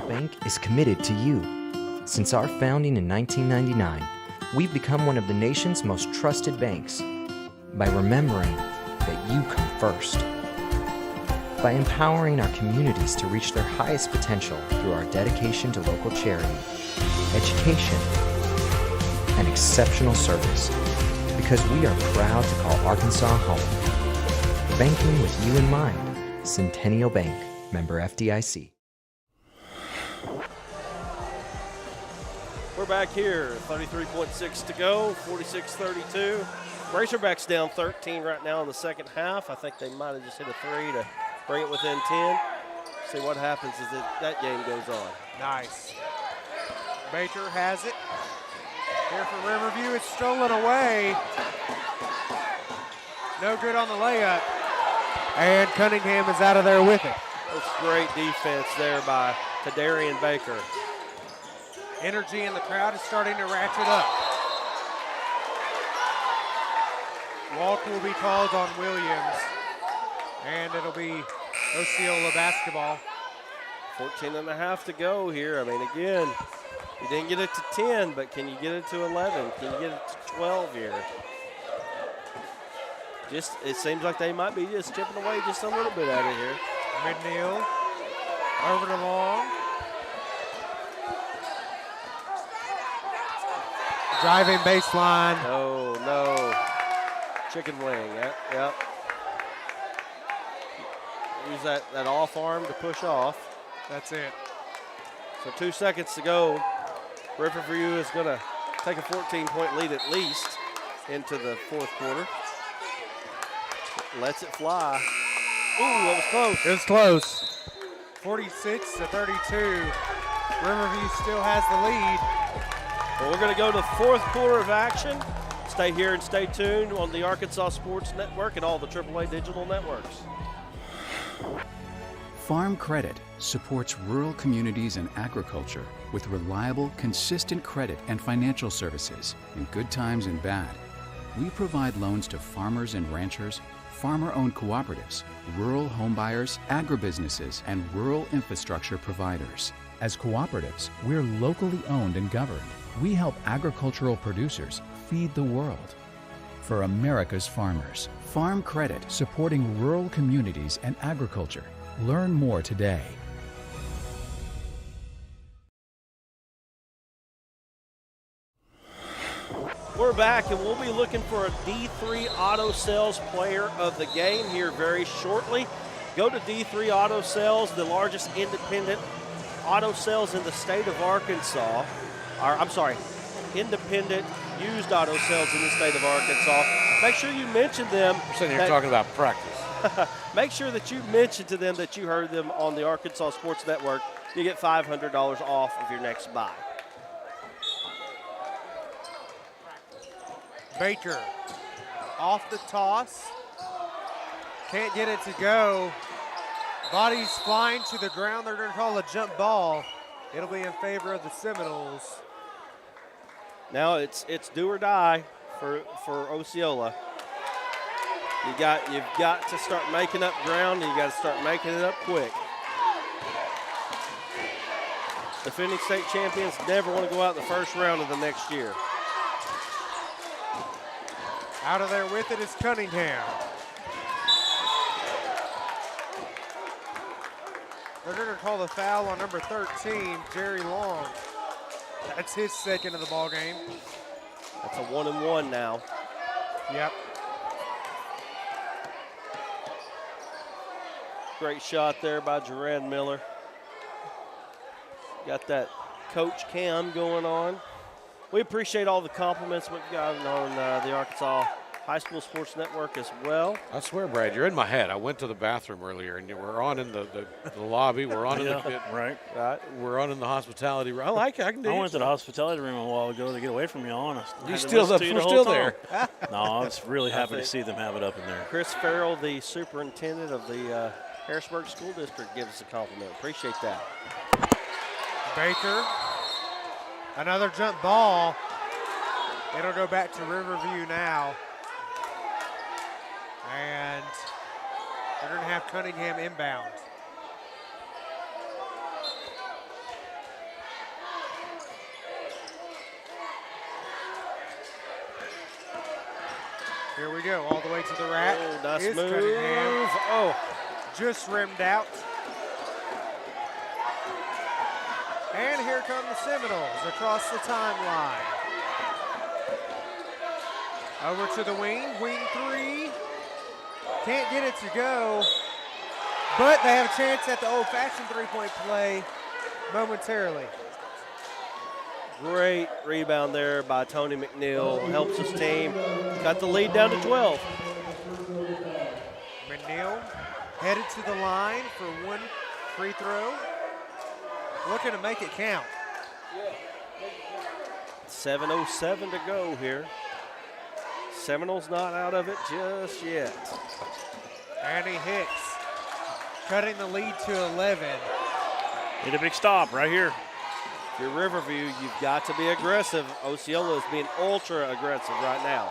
bank is committed to you. Since our founding in 1999, we've become one of the nation's most trusted banks by remembering that you come first. By empowering our communities to reach their highest potential through our dedication to local charity, education, and exceptional service, because we are proud to call Arkansas home. Banking with you in mind. Centennial Bank, member FDIC. We're back here, 33.6 to go, 46-32. Razorbacks down 13 right now in the second half. I think they might have just hit a three to bring it within 10. See what happens as that game goes on. Nice. Baker has it. Here for Riverview, it's stolen away. No good on the layup. And Cunningham is out of there with it. That's great defense there by Kadarian Baker. Energy in the crowd is starting to ratchet up. Walk will be called on Williams. And it'll be Osceola basketball. 14 and a half to go here. I mean, again, you didn't get it to 10, but can you get it to 11? Can you get it to 12 here? Just, it seems like they might be just chipping away just a little bit out of here. McNeil over to Long. Driving baseline. No. Chicken wing, yep. Use that off arm to push off. That's it. So 2 seconds to go. Riverview is going to take a 14-point lead at least into the fourth quarter. Lets it fly. Ooh, that was close. It was close. 46 to 32. Riverview still has the lead. Well, we're going to go to the fourth quarter of action. Stay here and stay tuned on the Arkansas Sports Network and all the AAA digital networks. Farm Credit supports rural communities and agriculture with reliable, consistent credit and financial services in good times and bad. We provide loans to farmers and ranchers, farmer-owned cooperatives, rural homebuyers, agribusinesses, and rural infrastructure providers. As cooperatives, we're locally owned and governed. We help agricultural producers feed the world. For America's farmers, Farm Credit supporting rural communities and agriculture. Learn more today. We're back, and we'll be looking for a D3 Auto Sales Player of the Game here very shortly. Go to D3 Auto Sales, the largest independent auto sales in the state of Arkansas. Independent used auto sales in the state of Arkansas. Make sure you mention them. You're sitting here talking about practice. Make sure that you mention to them that you heard them on the Arkansas Sports Network. You get $500 off of your next buy. Baker off the toss. Can't get it to go. Body's flying to the ground. They're going to call a jump ball. It'll be in favor of the Seminoles. Now it's do or die for Osceola. You've got to start making up ground, and you got to start making it up quick. Defending state champions never want to go out in the first round of the next year. Out of there with it is Cunningham. They're going to call the foul on number 13, Jerry Long. That's his second of the ball game. That's a 1-and-1 now. Yep. Great shot there by Jared Miller. Got that Coach Cam going on. We appreciate all the compliments we've gotten on the Arkansas High School Sports Network as well. I swear, Brad, you're in my head. I went to the bathroom earlier, and we're on in the lobby. We're on in the right. We're on in the hospitality room. I like it. I can do it. I went to the hospitality room a while ago to get away from you, honest. We're still there. No, I was really happy to see them have it up in there. Chris Farrell, the superintendent of the Harrisburg School District, gives us a compliment. Appreciate that. Baker, another jump ball. It'll go back to Riverview now. And they're going to have Cunningham inbound. Here we go, all the way to the rack. Oh, nice is move. Cunningham. Oh, just rimmed out. And here come the Seminoles across the timeline. Over to the wing three. Can't get it to go, but they have a chance at the old-fashioned three-point play momentarily. Great rebound there by Tony McNeil. Helps his team. Got the lead down to 12. McNeil headed to the line for one free throw. Looking to make it count. 7:07 to go here. Seminoles not out of it just yet. And he hits, cutting the lead to 11. Need a big stop right here. If you're Riverview, you've got to be aggressive. Osceola is being ultra aggressive right now.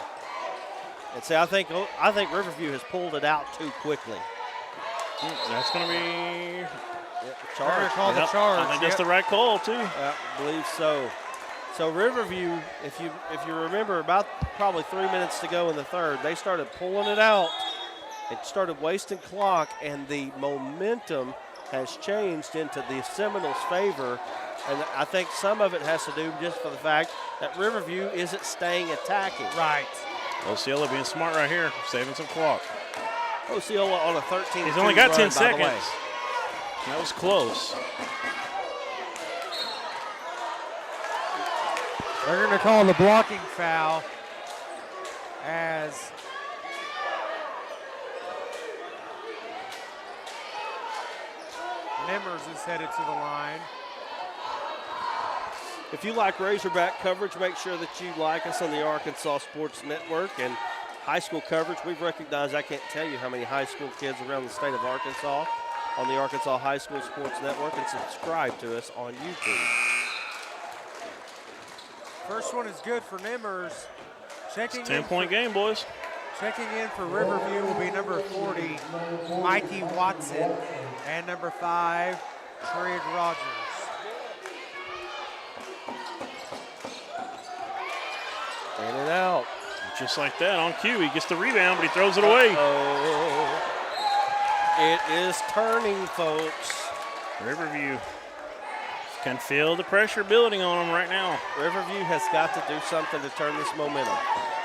And see, I think Riverview has pulled it out too quickly. That's going to be charge. Call the charge. I think that's the right call too. I believe so. So Riverview, if you remember, about probably 3 minutes to go in the third, they started pulling it out. It started wasting clock, and the momentum has changed into the Seminoles' favor. And I think some of it has to do just for the fact that Riverview isn't staying attacking. Right. Osceola being smart right here, saving some clock. Osceola on a 13. He's only got 10 seconds. That was close. They're going to call the blocking foul as Nimmers is headed to the line. If you like Razorback coverage, make sure that you like us on the Arkansas Sports Network. And high school coverage, we've recognized, I can't tell you how many high school kids around the state of Arkansas on the Arkansas High School Sports Network, and subscribe to us on YouTube. First one is good for Nimmers. Checking 10-point game, boys. Checking in for Riverview will be number 40, Mikey Watson, and number 5, Trig Rogers. In and out. Just like that, on cue, he gets the rebound, but he throws it away. It is turning, folks. Riverview can feel the pressure building on them right now. Riverview has got to do something to turn this momentum.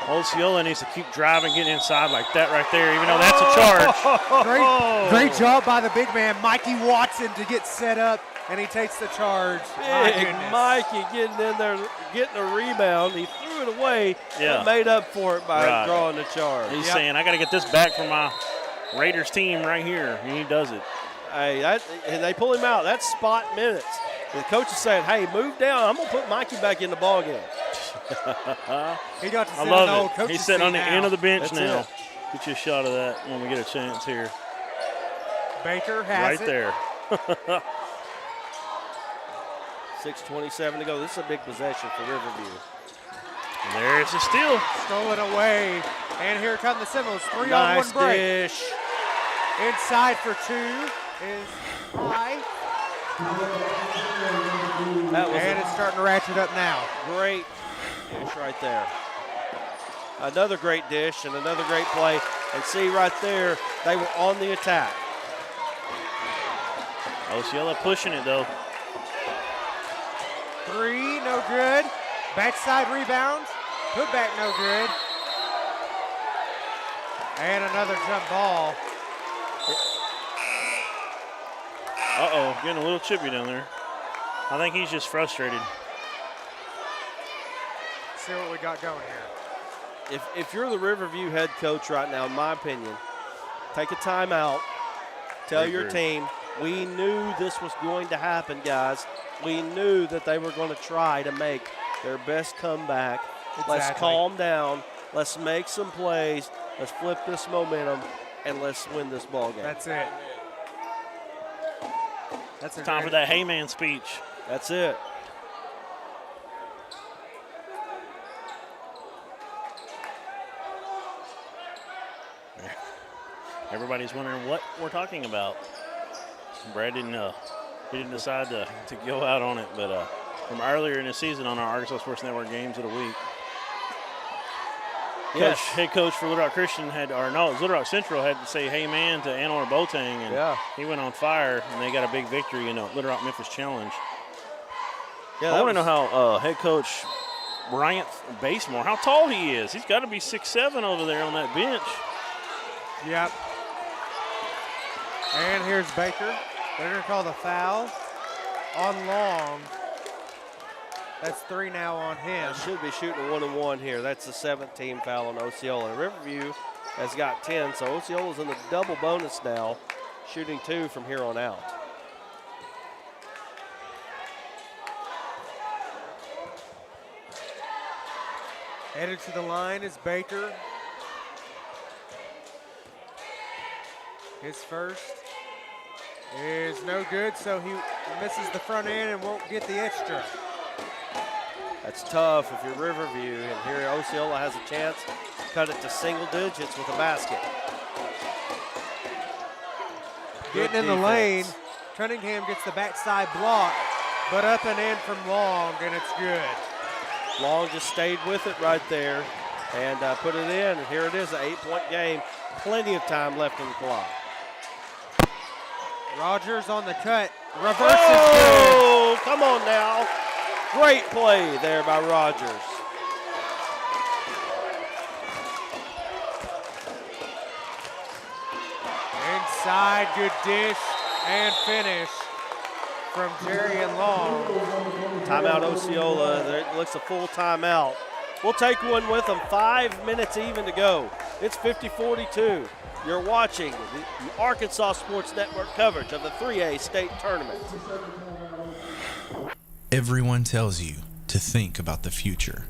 Osceola needs to keep driving, getting inside like that right there, even though that's a charge. Great job by the big man, Mikey Watson, to get set up, and he takes the charge. Big Mikey getting in there, getting a rebound. He threw it away and made up for it by drawing the charge. He's saying, I got to get this back for my Raiders team right here, and he does it. Hey, and they pull him out. That's spot minutes. The coach is saying, hey, move down. I'm going to put Mikey back in the ballgame. He got to sit I love on the old it. coach's He's sitting on the seat end of the bench That's now. it. Get you a shot of that when we get a chance here. Baker has right there. 6:27 to go. This is a big possession for Riverview. And there's the steal. Stolen away. And here come the Seminoles. 3-on-1 Nice break. dish. Inside for 2 is high. And it's starting to ratchet up now. Great dish right there. Another great dish and another great play. And see right there, they were on the attack. Osceola pushing it though. 3, no good. Backside rebound. Put back, no good. And another jump ball. Uh-oh, getting a little chippy down there. I think he's just frustrated. Let's see what we got going here. If you're the Riverview head coach right now, in my opinion, take a timeout. Tell your team, we knew this was going to happen, guys. We knew that they were going to try to make their best comeback. Exactly. Let's calm down. Let's make some plays. Let's flip this momentum, and let's win this ball game. That's it. That's a Time for that hey man speech. That's it. Everybody's wondering what we're talking about. Brad didn't he didn't decide to go out on it, but from earlier in the season on our Arkansas Sports Network Games of the Week, Yes. head coach for Little Rock Christian Little Rock Central had to say hey man to Ann Arbor Boateng, and he went on fire, and they got a big victory in the Little Rock Memphis Challenge. Yeah, I want to know how head coach Bryant Basemore, how tall he is. He's got to be 6'7" over there on that bench. Yep. And here's Baker. They're going to call the foul on Long. That's 3 now on him. They should be shooting a 1-and-1 here. That's the 7th team foul on Osceola. And Riverview has got 10, so Osceola's in the double bonus now, shooting 2 from here on out. Headed to the line is Baker. His first is no good, so he misses the front end and won't get the extra. That's tough if you're Riverview, and here Osceola has a chance to cut it to single digits with a basket. Getting in the lane, Cunningham gets the backside block, but up and in from Long, and it's good. Long just stayed with it right there and put it in, and here it is, an 8-point game. Plenty of time left in the clock. Rogers on the cut, reverses oh, come on now. Great play there by Rogers. Inside, good dish and finish from Jerry and Long. Timeout Osceola, there looks a full timeout. We'll take one with them, 5 minutes even to go. It's 50-42. You're watching the Arkansas Sports Network coverage of the 3A state tournament. Everyone tells you to think about the future,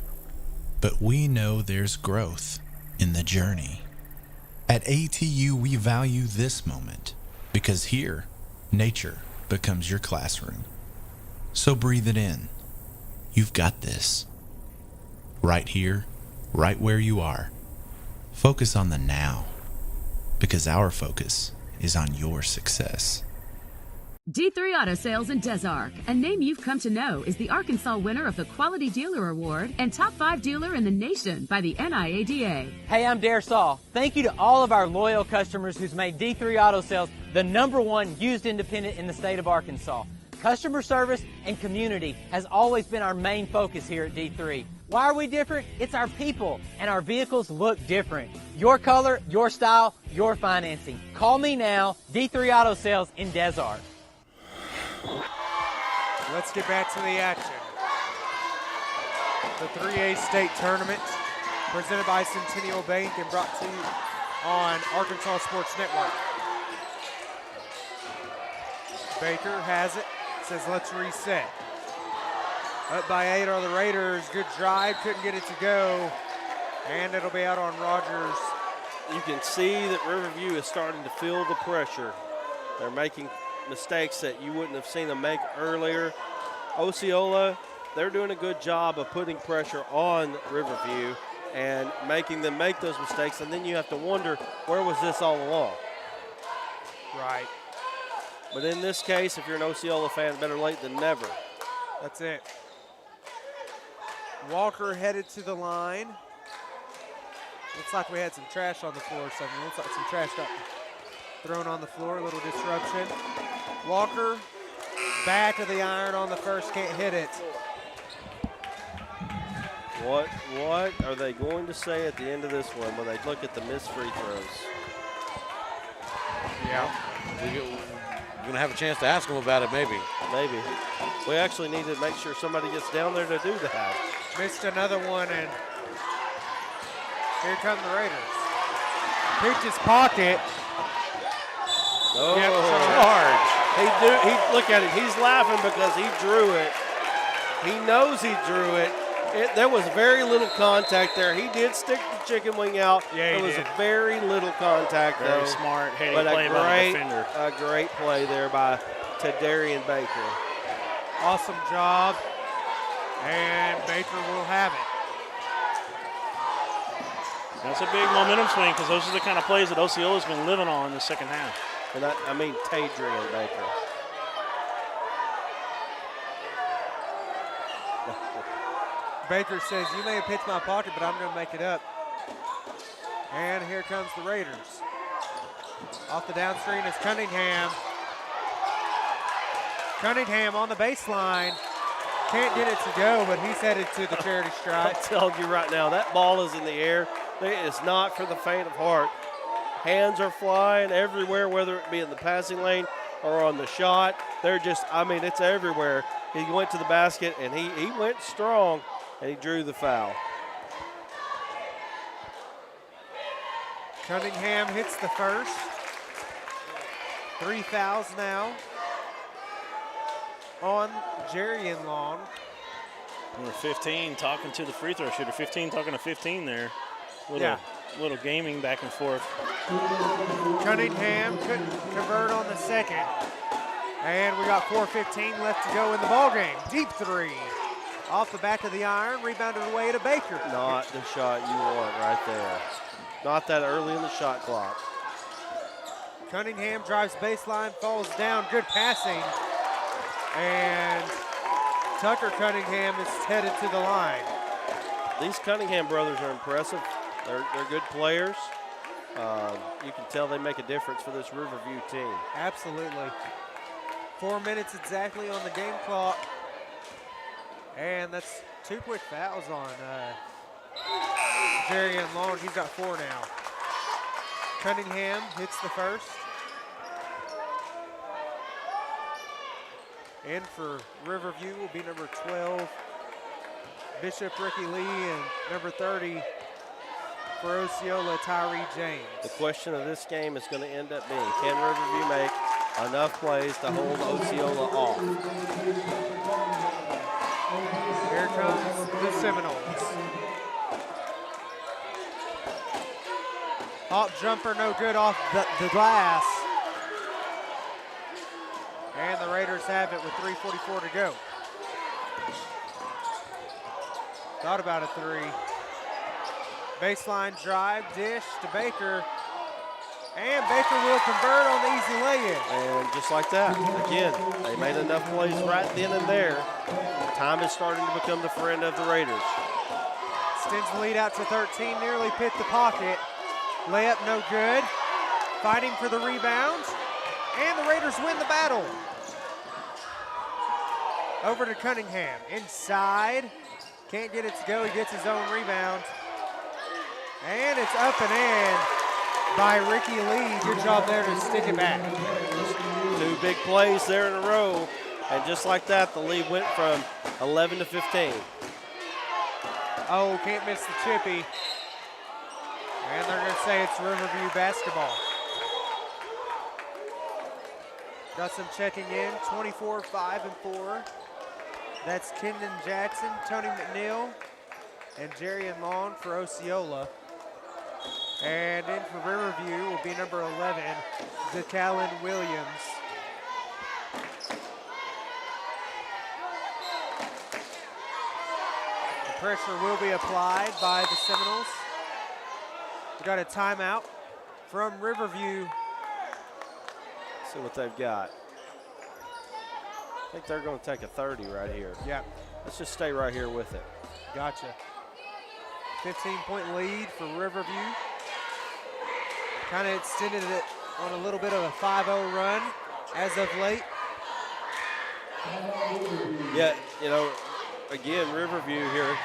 but we know there's growth in the journey. At ATU, we value this moment because here, nature becomes your classroom. So breathe it in. You've got this. Right here, right where you are. Focus on the now, because our focus is on your success. D3 Auto Sales in Des Arc, a name you've come to know, is the Arkansas winner of the Quality Dealer Award and Top 5 Dealer in the Nation by the NIADA. Hey, I'm Dare Saul. Thank you to all of our loyal customers who's made D3 Auto Sales the #1 used independent in the state of Arkansas. Customer service and community has always been our main focus here at D3. Why are we different? It's our people, and our vehicles look different. Your color, your style, your financing. Call me now, D3 Auto Sales in Des Arc. Let's get back to the action. The 3A state tournament presented by Centennial Bank and brought to you on Arkansas Sports Network. Baker has it, says let's reset. Up by 8 are the Raiders. Good drive, couldn't get it to go. And it'll be out on Rogers. You can see that Riverview is starting to feel the pressure. They're making mistakes that you wouldn't have seen them make earlier. Osceola, they're doing a good job of putting pressure on Riverview and making them make those mistakes, and then you have to wonder, where was this all along? Right. But in this case, if you're an Osceola fan, better late than never. That's it. Walker headed to the line. Looks like we had some trash on the floor or something. Looks like some trash got thrown on the floor, a little disruption. Walker, back of the iron on the first, can't hit it. What are they going to say at the end of this one when they look at the missed free throws? Yeah. We're going to have a chance to ask them about it, maybe. Maybe. We actually need to make sure somebody gets down there to do that. Missed another one, and here come the Raiders. Picked his pocket. Oh, yep, charge. Look at him. He's laughing because he drew it. He knows he drew it. There was very little contact there. He did stick the chicken wing out. Yeah, there was a very little contact, Very though. smart heading But play by the defender. A great play there by Tadarian Baker. Awesome job. And Baker will have it. That's a big momentum swing because those are the kind of plays that Osceola's been living on in the second half. And I mean Tadarian Baker. Baker says, you may have picked my pocket, but I'm going to make it up. And here comes the Raiders. Off the down screen is Cunningham. Cunningham on the baseline. Can't get it to go, but he's headed to the charity stripe. I'm telling you right now, that ball is in the air. It is not for the faint of heart. Hands are flying everywhere, whether it be in the passing lane or on the shot. They're just, it's everywhere. He went to the basket, and he went strong, and he drew the foul. Cunningham hits the first. 3 fouls now on Jerry and Long. Number 15 talking to the free throw shooter. 15 talking to 15 there. Little gaming back and forth. Cunningham couldn't convert on the second. And we got 4:15 left to go in the ballgame. Deep three. Off the back of the iron, rebounded away to Baker. Not the shot you want right there. Not that early in the shot clock. Cunningham drives baseline, falls down. Good passing. And Tucker Cunningham is headed to the line. These Cunningham brothers are impressive. They're good players. You can tell they make a difference for this Riverview team. Absolutely. 4 minutes exactly on the game clock. And that's 2 quick fouls on Jerry and Long. He's got 4 now. Cunningham hits the first. In for Riverview will be number 12, Bishop Ricky Lee, and number 30 for Osceola, Tyree James. The question of this game is going to end up being, can Riverview make enough plays to hold Osceola off? Here comes the Seminoles. Hop jumper, no good off the glass. And the Raiders have it with 3:44 to go. Thought about a three. Baseline drive, dish to Baker. And Baker will convert on the easy lay-in. And just like that, again, they made enough plays right then and there. Time is starting to become the friend of the Raiders. Extends the lead out to 13, nearly pit the pocket. Layup no good. Fighting for the rebound. And the Raiders win the battle. Over to Cunningham, inside. Can't get it to go, he gets his own rebound. And it's up and in by Ricky Lee. Good job there to stick it back. 2 big plays there in a row. And just like that, the lead went from 11 to 15. Oh, can't miss the chippy. And they're gonna say it's Riverview basketball. Got some checking in, 24, 5, and 4. That's Kendon Jackson, Tony McNeil, and Jerry and Long for Osceola. And in for Riverview will be number 11, DeCallan Williams. The pressure will be applied by the Seminoles. We got a timeout from Riverview. See what they've got. I think they're going to take a 30 right here. Yeah. Let's just stay right here with it. Gotcha. 15-point lead for Riverview. Kind of extended it on a little bit of a 5-0 run as of late. Yeah, you know, again, Riverview here,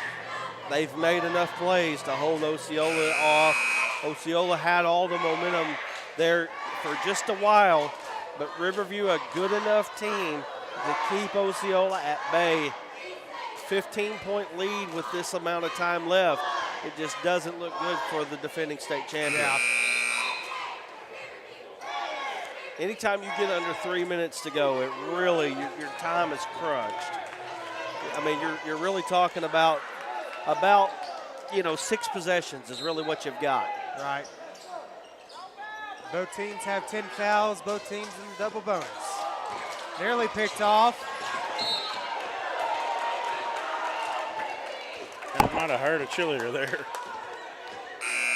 they've made enough plays to hold Osceola off. Osceola had all the momentum there for just a while, but Riverview, a good enough team to keep Osceola at bay. 15-point lead with this amount of time left. It just doesn't look good for the defending state champion. Yeah. Anytime you get under 3 minutes to go, it really, your time is crunched. I mean, you're really talking about 6 possessions is really what you've got. Right. Both teams have 10 fouls, both teams in the double bonus. Nearly picked off. That might have hurt a cheerleader there.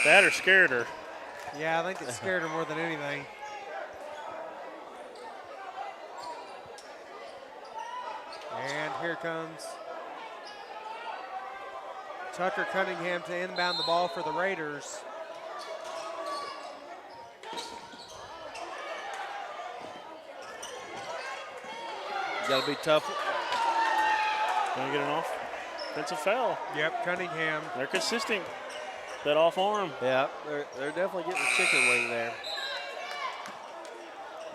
That or scared her. Yeah, I think it scared her more than anything. And here comes Tucker Cunningham to inbound the ball for the Raiders. You got to be tough. Going to get an offensive foul. Yep, Cunningham. They're consistent. That off arm. Yeah, they're definitely getting a chicken wing there.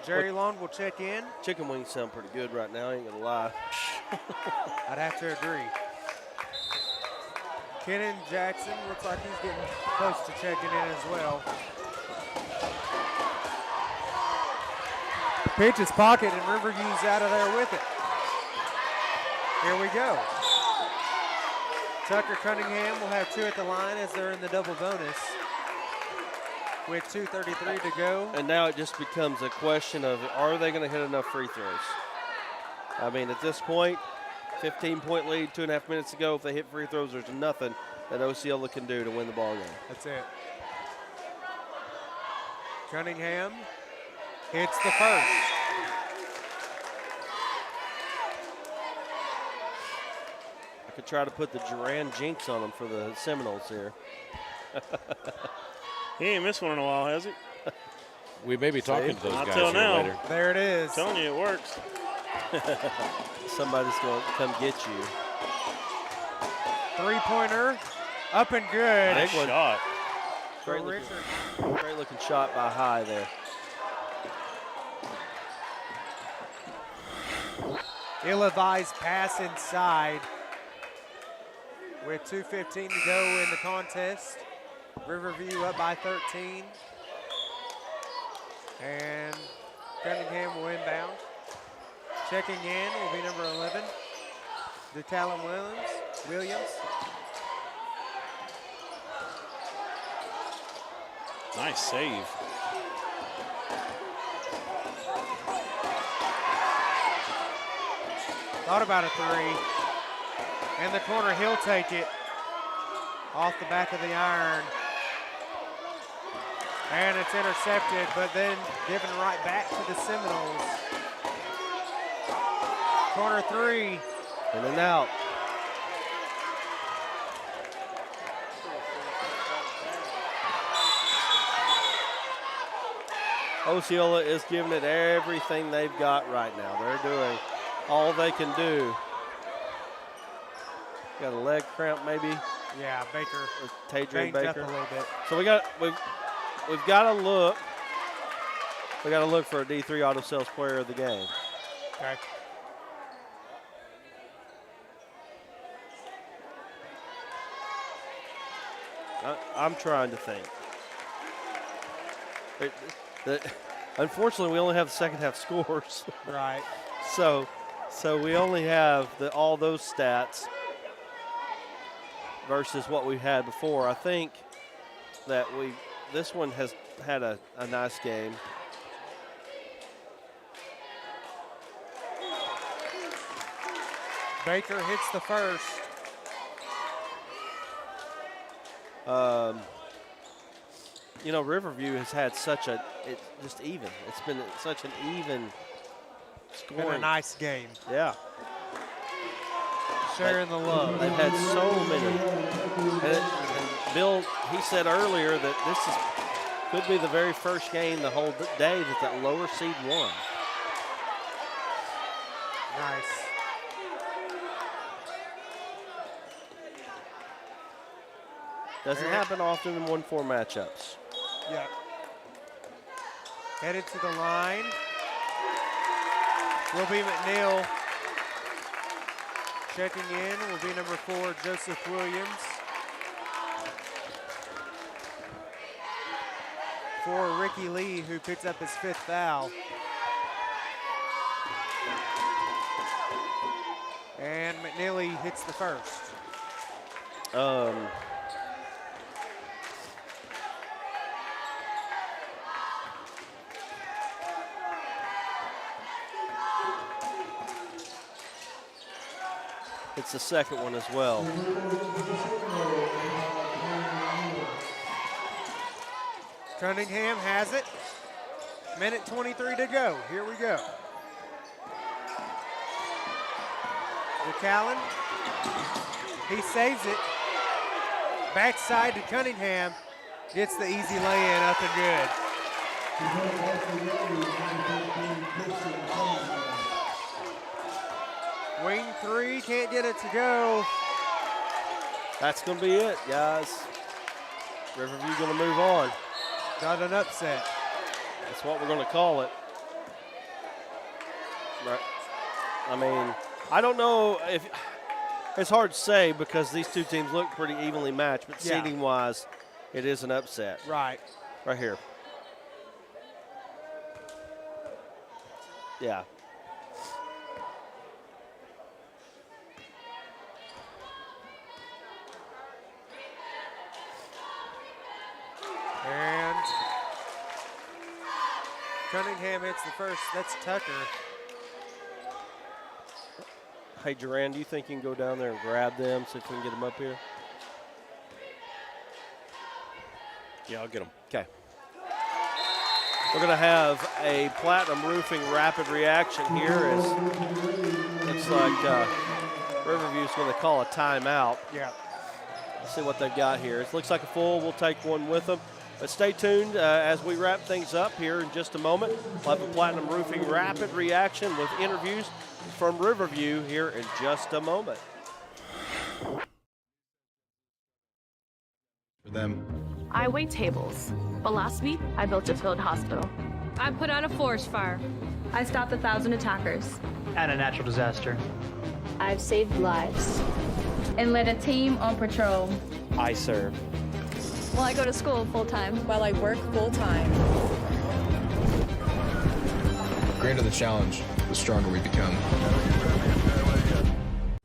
Jerry Long will check in. Chicken wings sound pretty good right now, I ain't gonna lie. I'd have to agree. Kenan Jackson looks like he's getting close to checking in as well. Pitch is pocket and Riverview's out of there with it. Here we go. Tucker Cunningham will have 2 at the line as they're in the double bonus with 2:33 to go. And now it just becomes a question of, are they going to hit enough free throws? I mean, at this point, 15-point lead, 2.5 minutes to go. If they hit free throws, there's nothing that Osceola can do to win the ball game. That's it. Cunningham hits the first. I could try to put the Duran jinx on them for the Seminoles here. He ain't missed one in a while, has he? We may be talking to those Not guys till here now. later. There it is. I'm telling you, it works. Somebody's going to come get you. 3-pointer, up and good. Big one. Shot. Great looking shot by High there. Ill-advised pass inside with 2:15 to go in the contest. Riverview up by 13. And Cunningham will inbound. Checking in will be number 11, DeCallum Williams. Nice save. Thought about a 3. And the corner, he'll take it off the back of the iron. And it's intercepted, but then given right back to the Seminoles. Corner 3. In and out. Osceola is giving it everything they've got right now. They're doing all they can do. Got a leg cramp maybe. Yeah, Baker. Tadrian banged up Baker. a little bit. So we've got to look. We got to look for a D3 Auto Sales Player of the game. Okay. I'm trying to think. Unfortunately, we only have the second half scores. Right. So we only have all those stats versus what we had before. I think that this one has had a nice game. Baker hits the first. Riverview has had just even. It's been such an even scoring. Been a nice game. Yeah. Sharing the love. They've had so many. And Bill, he said earlier that this could be the very first game the whole day that lower seed won. Nice. Doesn't happen often in 1-4 matchups. Yeah. Headed to the line. Will be McNeil. Checking in will be number 4, Joseph Williams. For Ricky Lee, who picks up his 5th foul. And McNeely hits the first. It's the second one as well. Cunningham has it. Minute 23 to go. Here we go. McCallan. He saves it. Backside to Cunningham. Gets the easy lay-in up and good. Wing 3, can't get it to go. That's going to be it, guys. Riverview going to move on. Got an upset. That's what we're going to call it. Right. I mean, I don't know if it's hard to say because these two teams look pretty evenly matched, but Yeah. seeding-wise, it is an upset. Right. Right here. Yeah. Cunningham hits the first. That's Tucker. Hey, Duran, do you think you can go down there and grab them, see if we can get them up here? Yeah, I'll get them. Okay. We're going to have a Platinum Roofing rapid reaction here. As looks like Riverview's going to call a timeout. Yeah. Let's see what they've got here. It looks like a full. We'll take one with them. But stay tuned as we wrap things up here in just a moment. We'll have a Platinum Roofing rapid reaction with interviews from Riverview here in just a moment. For them. I wait tables, but last week I built a field hospital. I put out a forest fire. I stopped 1,000 attackers. And a natural disaster. I've saved lives and led a team on patrol. I serve. Well, I go to school full-time. While I work full-time. The greater the challenge, the stronger we become.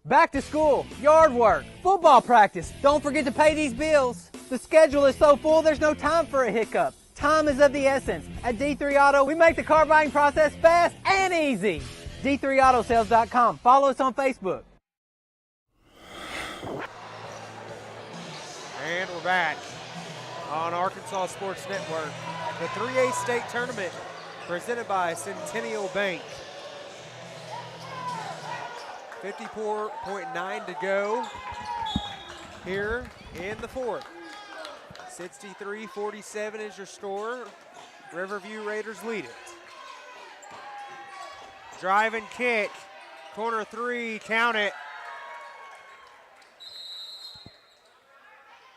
Back to school, yard work, football practice. Don't forget to pay these bills. The schedule is so full, there's no time for a hiccup. Time is of the essence. At D3 Auto, we make the car buying process fast and easy. D3AutoSales.com. Follow us on Facebook. And we're back on Arkansas Sports Network. The 3A state tournament presented by Centennial Bank. 54.9 to go here in the fourth. 63-47 is your score. Riverview Raiders lead it. Drive and kick. Corner three, count it.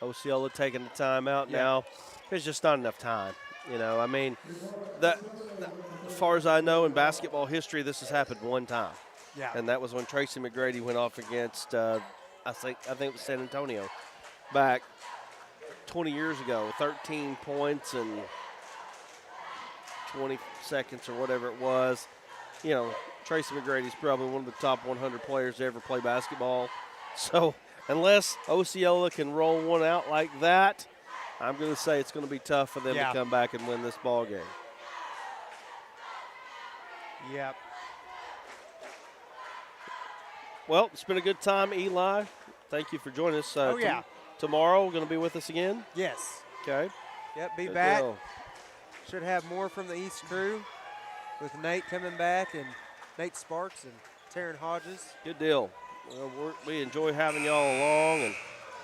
Osceola taking the timeout now. There's just not enough time. You know, I mean, as far as I know in basketball history, this has happened one time. Yeah. And that was when Tracy McGrady went off against, I think it was San Antonio, back 20 years ago, 13 points and 20 seconds or whatever it was. You know, Tracy McGrady's probably one of the top 100 players to ever play basketball. So unless Osceola can roll one out like that, I'm going to say it's going to be tough for them to come back and win this ball game. Yep. Well, it's been a good time, Eli. Thank you for joining us. Tomorrow, going to be with us again? Yes. Okay. Yep, be Good back. deal. Should have more from the East crew with Nate coming back and Nate Sparks and Taryn Hodges. Good deal. Well, we enjoy having y'all along, and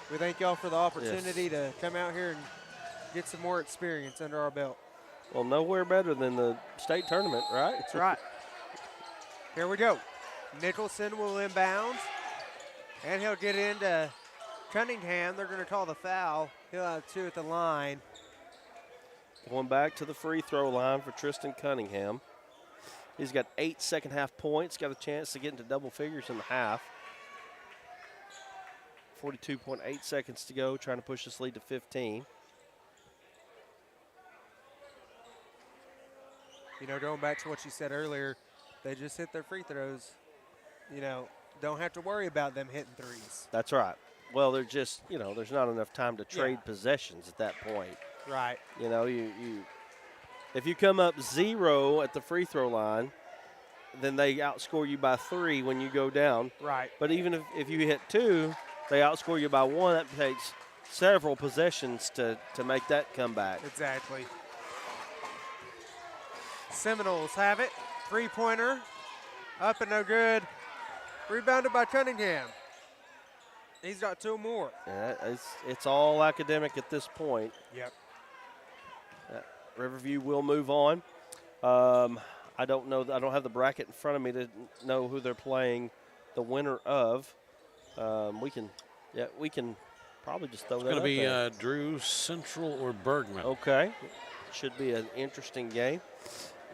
we thank y'all for the opportunity to come out here and get some more experience under our belt. Well, nowhere better than the state tournament, right? That's right. Here we go. Nicholson will inbound, and he'll get into Cunningham. They're going to call the foul. He'll have two at the line. Going back to the free throw line for Tristan Cunningham. He's got 8 second-half points, got a chance to get into double figures in the half. 42.8 seconds to go, trying to push this lead to 15. You know, going back to what you said earlier, they just hit their free throws. You know, don't have to worry about them hitting threes. That's right. Well, they're just, you know, there's not enough time to trade possessions at that point. Right. You know, if you come up 0 at the free throw line, then they outscore you by 3 when you go down. Right. But even if you hit 2, they outscore you by 1. That takes several possessions to make that comeback. Exactly. Seminoles have it. Three-pointer. Up and no good. Rebounded by Cunningham. He's got two more. Yeah, it's all academic at this point. Yep. Riverview will move on. I don't know. I don't have the bracket in front of me to know who they're playing the winner of. We can probably just throw that up. It's going to be Drew Central or Bergman. Okay. Should be an interesting game.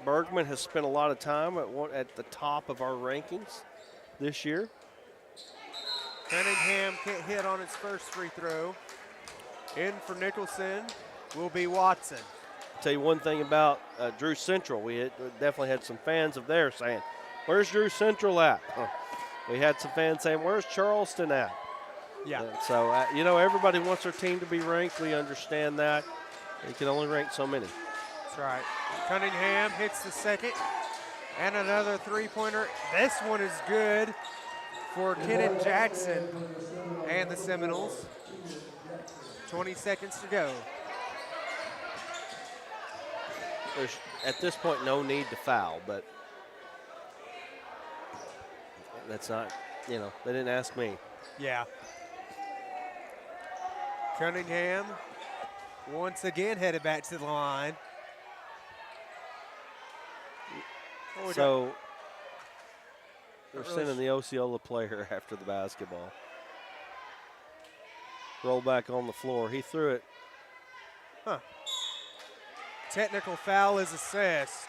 Bergman has spent a lot of time at the top of our rankings this year. Cunningham can't hit on his first free throw. In for Nicholson will be Watson. Tell you one thing about Drew Central. We definitely had some fans of theirs saying, "Where's Drew Central at?" We had some fans saying, "Where's Charleston at?" Yeah. And so, you know, everybody wants their team to be ranked. We understand that. You can only rank so many. That's That's right. Cunningham hits the second. And another three-pointer. This one is good for Kenan Jackson and the Seminoles. 20 seconds to go. There's, at this point, no need to foul, but that's not, they didn't ask me. Yeah. Cunningham once again headed back to the line. So they're sending the Osceola player after the basketball. Roll back on the floor. He threw it. Huh. Technical foul is assessed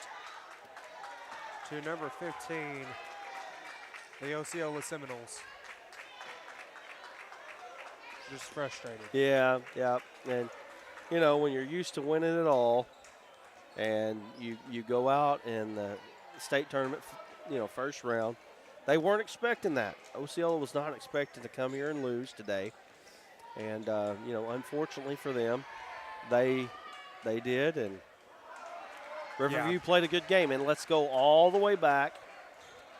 to number 15, the Osceola Seminoles. Just frustrated. Yeah. And, when you're used to winning it all and you go out in the state tournament, first round, they weren't expecting that. Osceola was not expecting to come here and lose today. And, unfortunately for them, they did. And Riverview played a good game. And let's go all the way back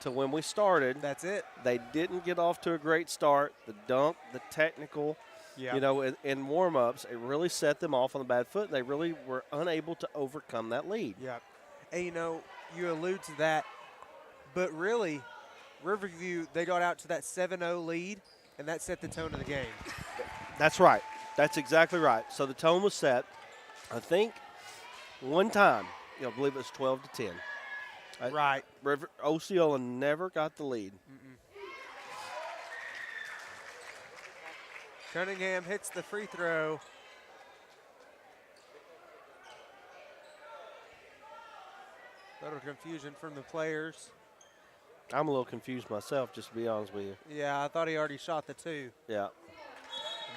to when we started. That's it. They didn't get off to a great start. The dunk, the technical, in warm-ups, it really set them off on the bad foot. And they really were unable to overcome that lead. Yeah. And, you allude to that. But really, Riverview, they got out to that 7-0 lead, and that set the tone of the game. That's right. That's exactly right. So the tone was set. I think one time, I believe it was 12-10. Right. Osceola never got the lead. Cunningham hits the free throw. Little confusion from the players. I'm a little confused myself, just to be honest with you. Yeah, I thought he already shot the two. Yeah.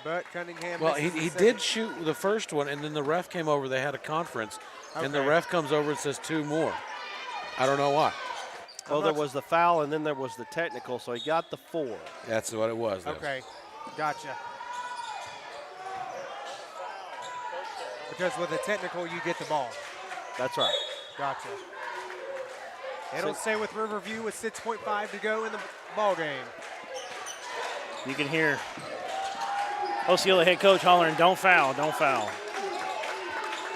But Cunningham. Well, he did shoot the first one, and then the ref came over. They had a conference, and the ref comes over and says 2 more. I don't know why. Well, there was the foul, and then there was the technical, so he got the 4. That's what it was. Okay, gotcha. Because with a technical, you get the ball. That's right. Gotcha. It'll stay with Riverview with 6.5 to go in the ball game. You can hear Osceola head coach hollering, "Don't foul, don't foul."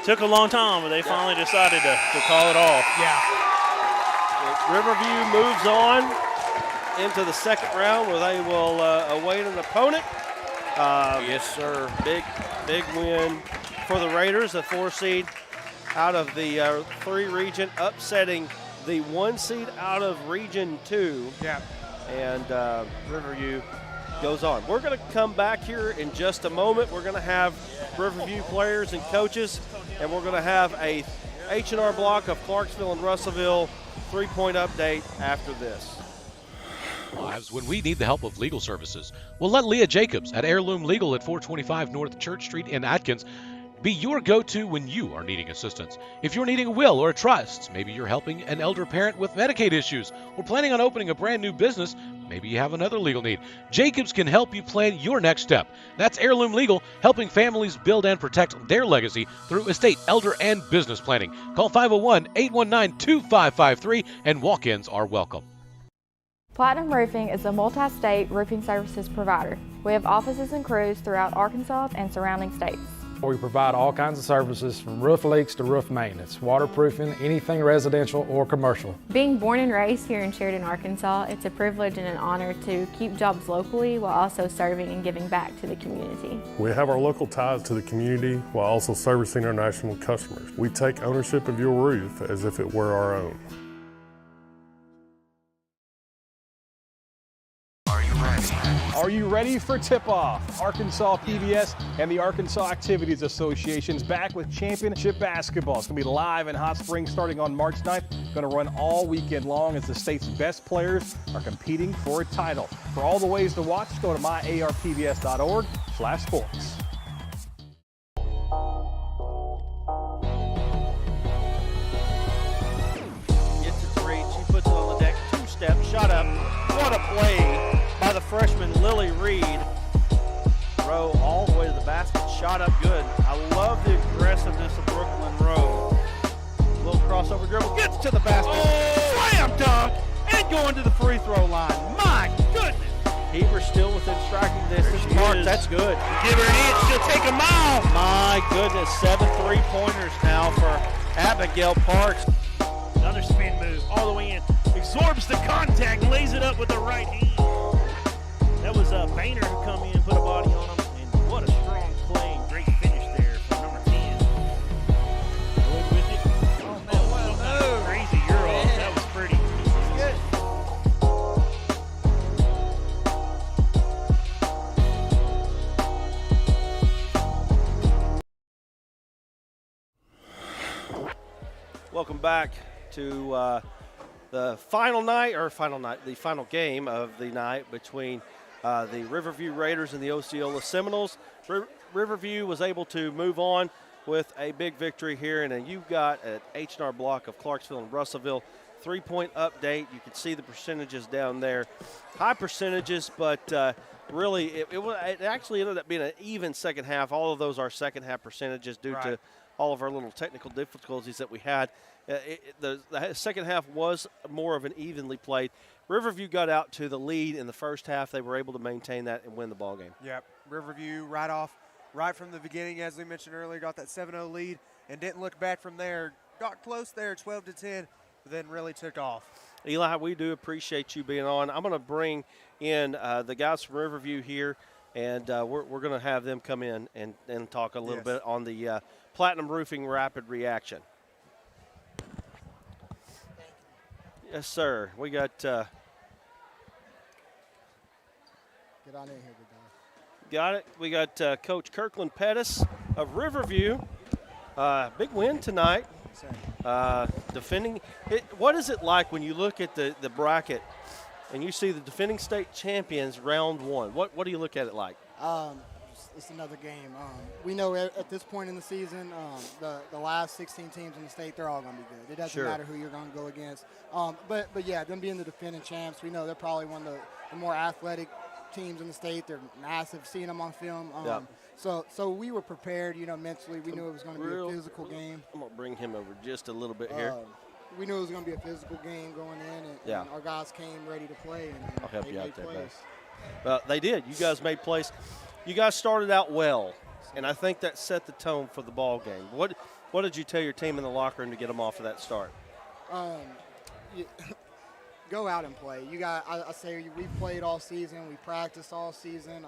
Took a long time, but they finally decided to call it off. Yeah. Riverview moves on into the second round where they will await an opponent. Yes, sir. Big win for the Raiders, a 4 seed out of the 3 region, upsetting the 1 seed out of Region 2. Yeah. And Riverview goes on. We're going to come back here in just a moment. We're going to have Riverview players and coaches, and we're going to have a H&R block of Clarksville and Russellville 3-point update after this. Lives when we need the help of legal services. Well, let Leah Jacobs at Heirloom Legal at 425 North Church Street in Atkins be your go-to when you are needing assistance. If you're needing a will or a trust, maybe you're helping an elder parent with Medicaid issues, or planning on opening a brand new business, maybe you have another legal need. Jacobs can help you plan your next step. That's Heirloom Legal, helping families build and protect their legacy through estate, elder, and business planning. Call 501-819-2553, and walk-ins are welcome. Platinum Roofing is a multi-state roofing services provider. We have offices and crews throughout Arkansas and surrounding states. We provide all kinds of services from roof leaks to roof maintenance, waterproofing, anything residential or commercial. Being born and raised here in Sheridan, Arkansas, it's a privilege and an honor to keep jobs locally while also serving and giving back to the community. We have our local ties to the community while also servicing our national customers. We take ownership of your roof as if it were our own. Are you ready for tip-off? Arkansas PBS and the Arkansas Activities Association's back with championship basketball. It's going to be live in Hot Springs starting on March 9th. Going to run all weekend long as the state's best players are competing for a title. For all the ways to watch, go to myarpbs.org/sports. Gets a 3, she puts it on the deck, 2-step, shot up. What a play by the freshman Lily Reed. Rowe all the way to the basket, shot up good. I love the aggressiveness of Brooklyn Rowe. Little crossover dribble, gets to the basket, slam dunk, and going to the free throw line. My goodness. Heber still within striking distance. Park, that's good. Give her an inch, she'll take a mile. My goodness, 7 3-pointers now for Abigail Parks. Another spin move all the way in. Absorbs the contact, lays it up with the right hand. That was Boehner who come in, put a body on him, and what a strong play and great finish there from number 10. Good with it. Oh, man, what a crazy Euro. That was pretty. Good. Welcome back to the final game of the night between the Riverview Raiders and the Osceola Seminoles. Riverview was able to move on with a big victory here, and you've got an H&R block of Clarksville and Russellville. 3-point update. You can see the percentages down there. High percentages, but really it actually ended up being an even second half. All of those are second half percentages due to all of our little technical difficulties that we had. The second half was more of an evenly played. Riverview got out to the lead in the first half. They were able to maintain that and win the ball game. Yep, Riverview right from the beginning, as we mentioned earlier, got that 7-0 lead and didn't look back from there. Got close there, 12-10, but then really took off. Eli, we do appreciate you being on. I'm going to bring in the guys from Riverview here, and we're going to have them come in and talk a little bit on the Platinum Roofing Rapid Reaction. Yes, sir. We got. Get on in here, good guy. Got it. We got Coach Kirkland Pettis of Riverview. Big win tonight. Defending. What is it like when you look at the bracket and you see the defending state champions round one? What do you look at it like? It's another game. We know at this point in the season, the last 16 teams in the state, they're all going to be good. It doesn't matter who you're going to go against. But yeah, them being the defending champs, we know they're probably one of the more athletic teams in the state. They're massive, seeing them on film. So we were prepared, mentally. We knew it was going to be a physical game. I'm going to bring him over just a little bit here. We knew it was going to be a physical game going in, and our guys came ready to play. And I'll help you out there, plays. Well, they did. You guys made plays. You guys started out well, and I think that set the tone for the ball game. What did you tell your team in the locker room to get them off of that start? Go out and play. I say we played all season. We practiced all season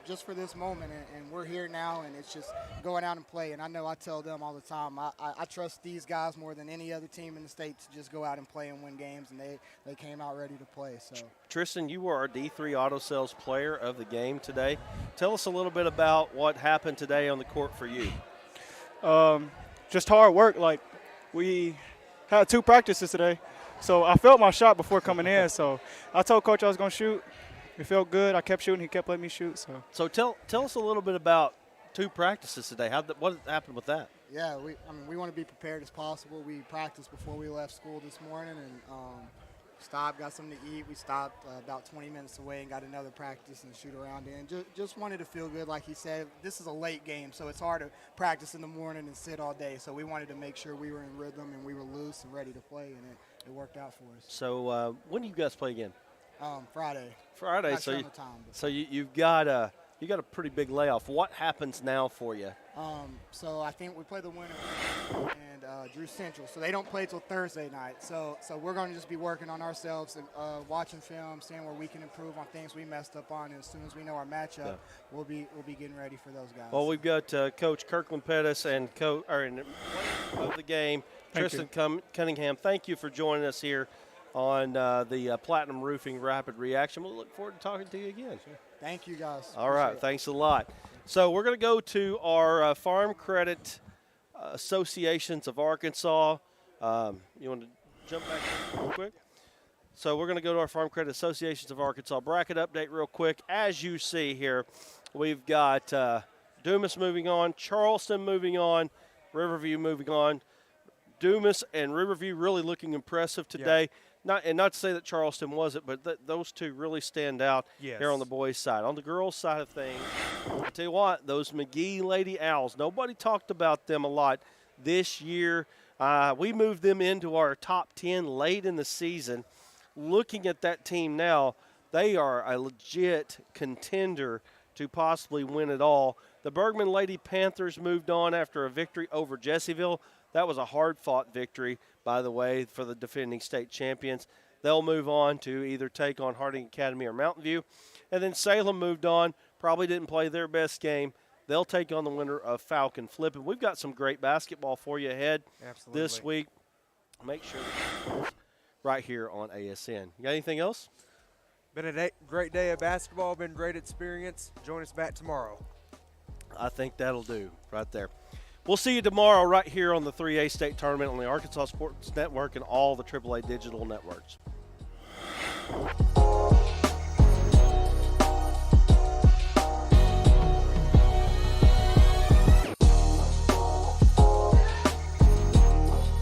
just for this moment, and we're here now, and it's just going out and play. And I know I tell them all the time, I trust these guys more than any other team in the state to just go out and play and win games, and they came out ready to play. So, Tristan, you were our D3 Auto Sales player of the game today. Tell us a little bit about what happened today on the court for you. Just hard work. Like, we had 2 practices today. So I felt my shot before coming in. So I told Coach I was going to shoot. It felt good. I kept shooting. He kept letting me shoot. So tell us a little bit about 2 practices today. What happened with that? Yeah, we want to be prepared as possible. We practiced before we left school this morning, and stopped, got something to eat. We stopped about 20 minutes away and got another practice and shoot around in. Just wanted to feel good. Like he said, this is a late game, so it's hard to practice in the morning and sit all day. So we wanted to make sure we were in rhythm and we were loose and ready to play, and it worked out for us. So when do you guys play again? Friday. Friday. Not So sure you, on the time, so you've got a pretty big layoff. What happens now for you? So I think we play the winner and Drew Central. So they don't play till Thursday night. So we're going to just be working on ourselves and watching film, seeing where we can improve on things we messed up on. And as soon as we know our matchup, we'll be getting ready for those guys. Well, we've got Coach Kirkland Pettis and of the game, Tristan Cunningham. Thank you for joining us here on the Platinum Roofing Rapid Reaction. We'll look forward to talking to you again. Thank you, guys. All right, thanks a lot. So we're going to go to our Farm Credit Associations of Arkansas. You want to jump back real quick? So we're going to go to our Farm Credit Associations of Arkansas bracket update real quick. As you see here, we've got Dumas moving on, Charleston moving on, Riverview moving on. Dumas and Riverview really looking impressive today. Not to say that Charleston wasn't, but those two really stand out here on the boys' side. On the girls' side of things, I tell you what, those McGee Lady Owls, nobody talked about them a lot this year. We moved them into our top 10 late in the season. Looking at that team now, they are a legit contender to possibly win it all. The Bergman Lady Panthers moved on after a victory over Jessieville. That was a hard-fought victory, by the way, for the defending state champions. They'll move on to either take on Harding Academy or Mountain View. And then Salem moved on, probably didn't play their best game. They'll take on the winner of Falcon Flip. And we've got some great basketball for you ahead this week. Make sure that right here on ASN. You got anything else? Been a great day of basketball, been a great experience. Join us back tomorrow. I think that'll do right there. We'll see you tomorrow right here on the 3A State Tournament on the Arkansas Sports Network and all the AAA digital networks.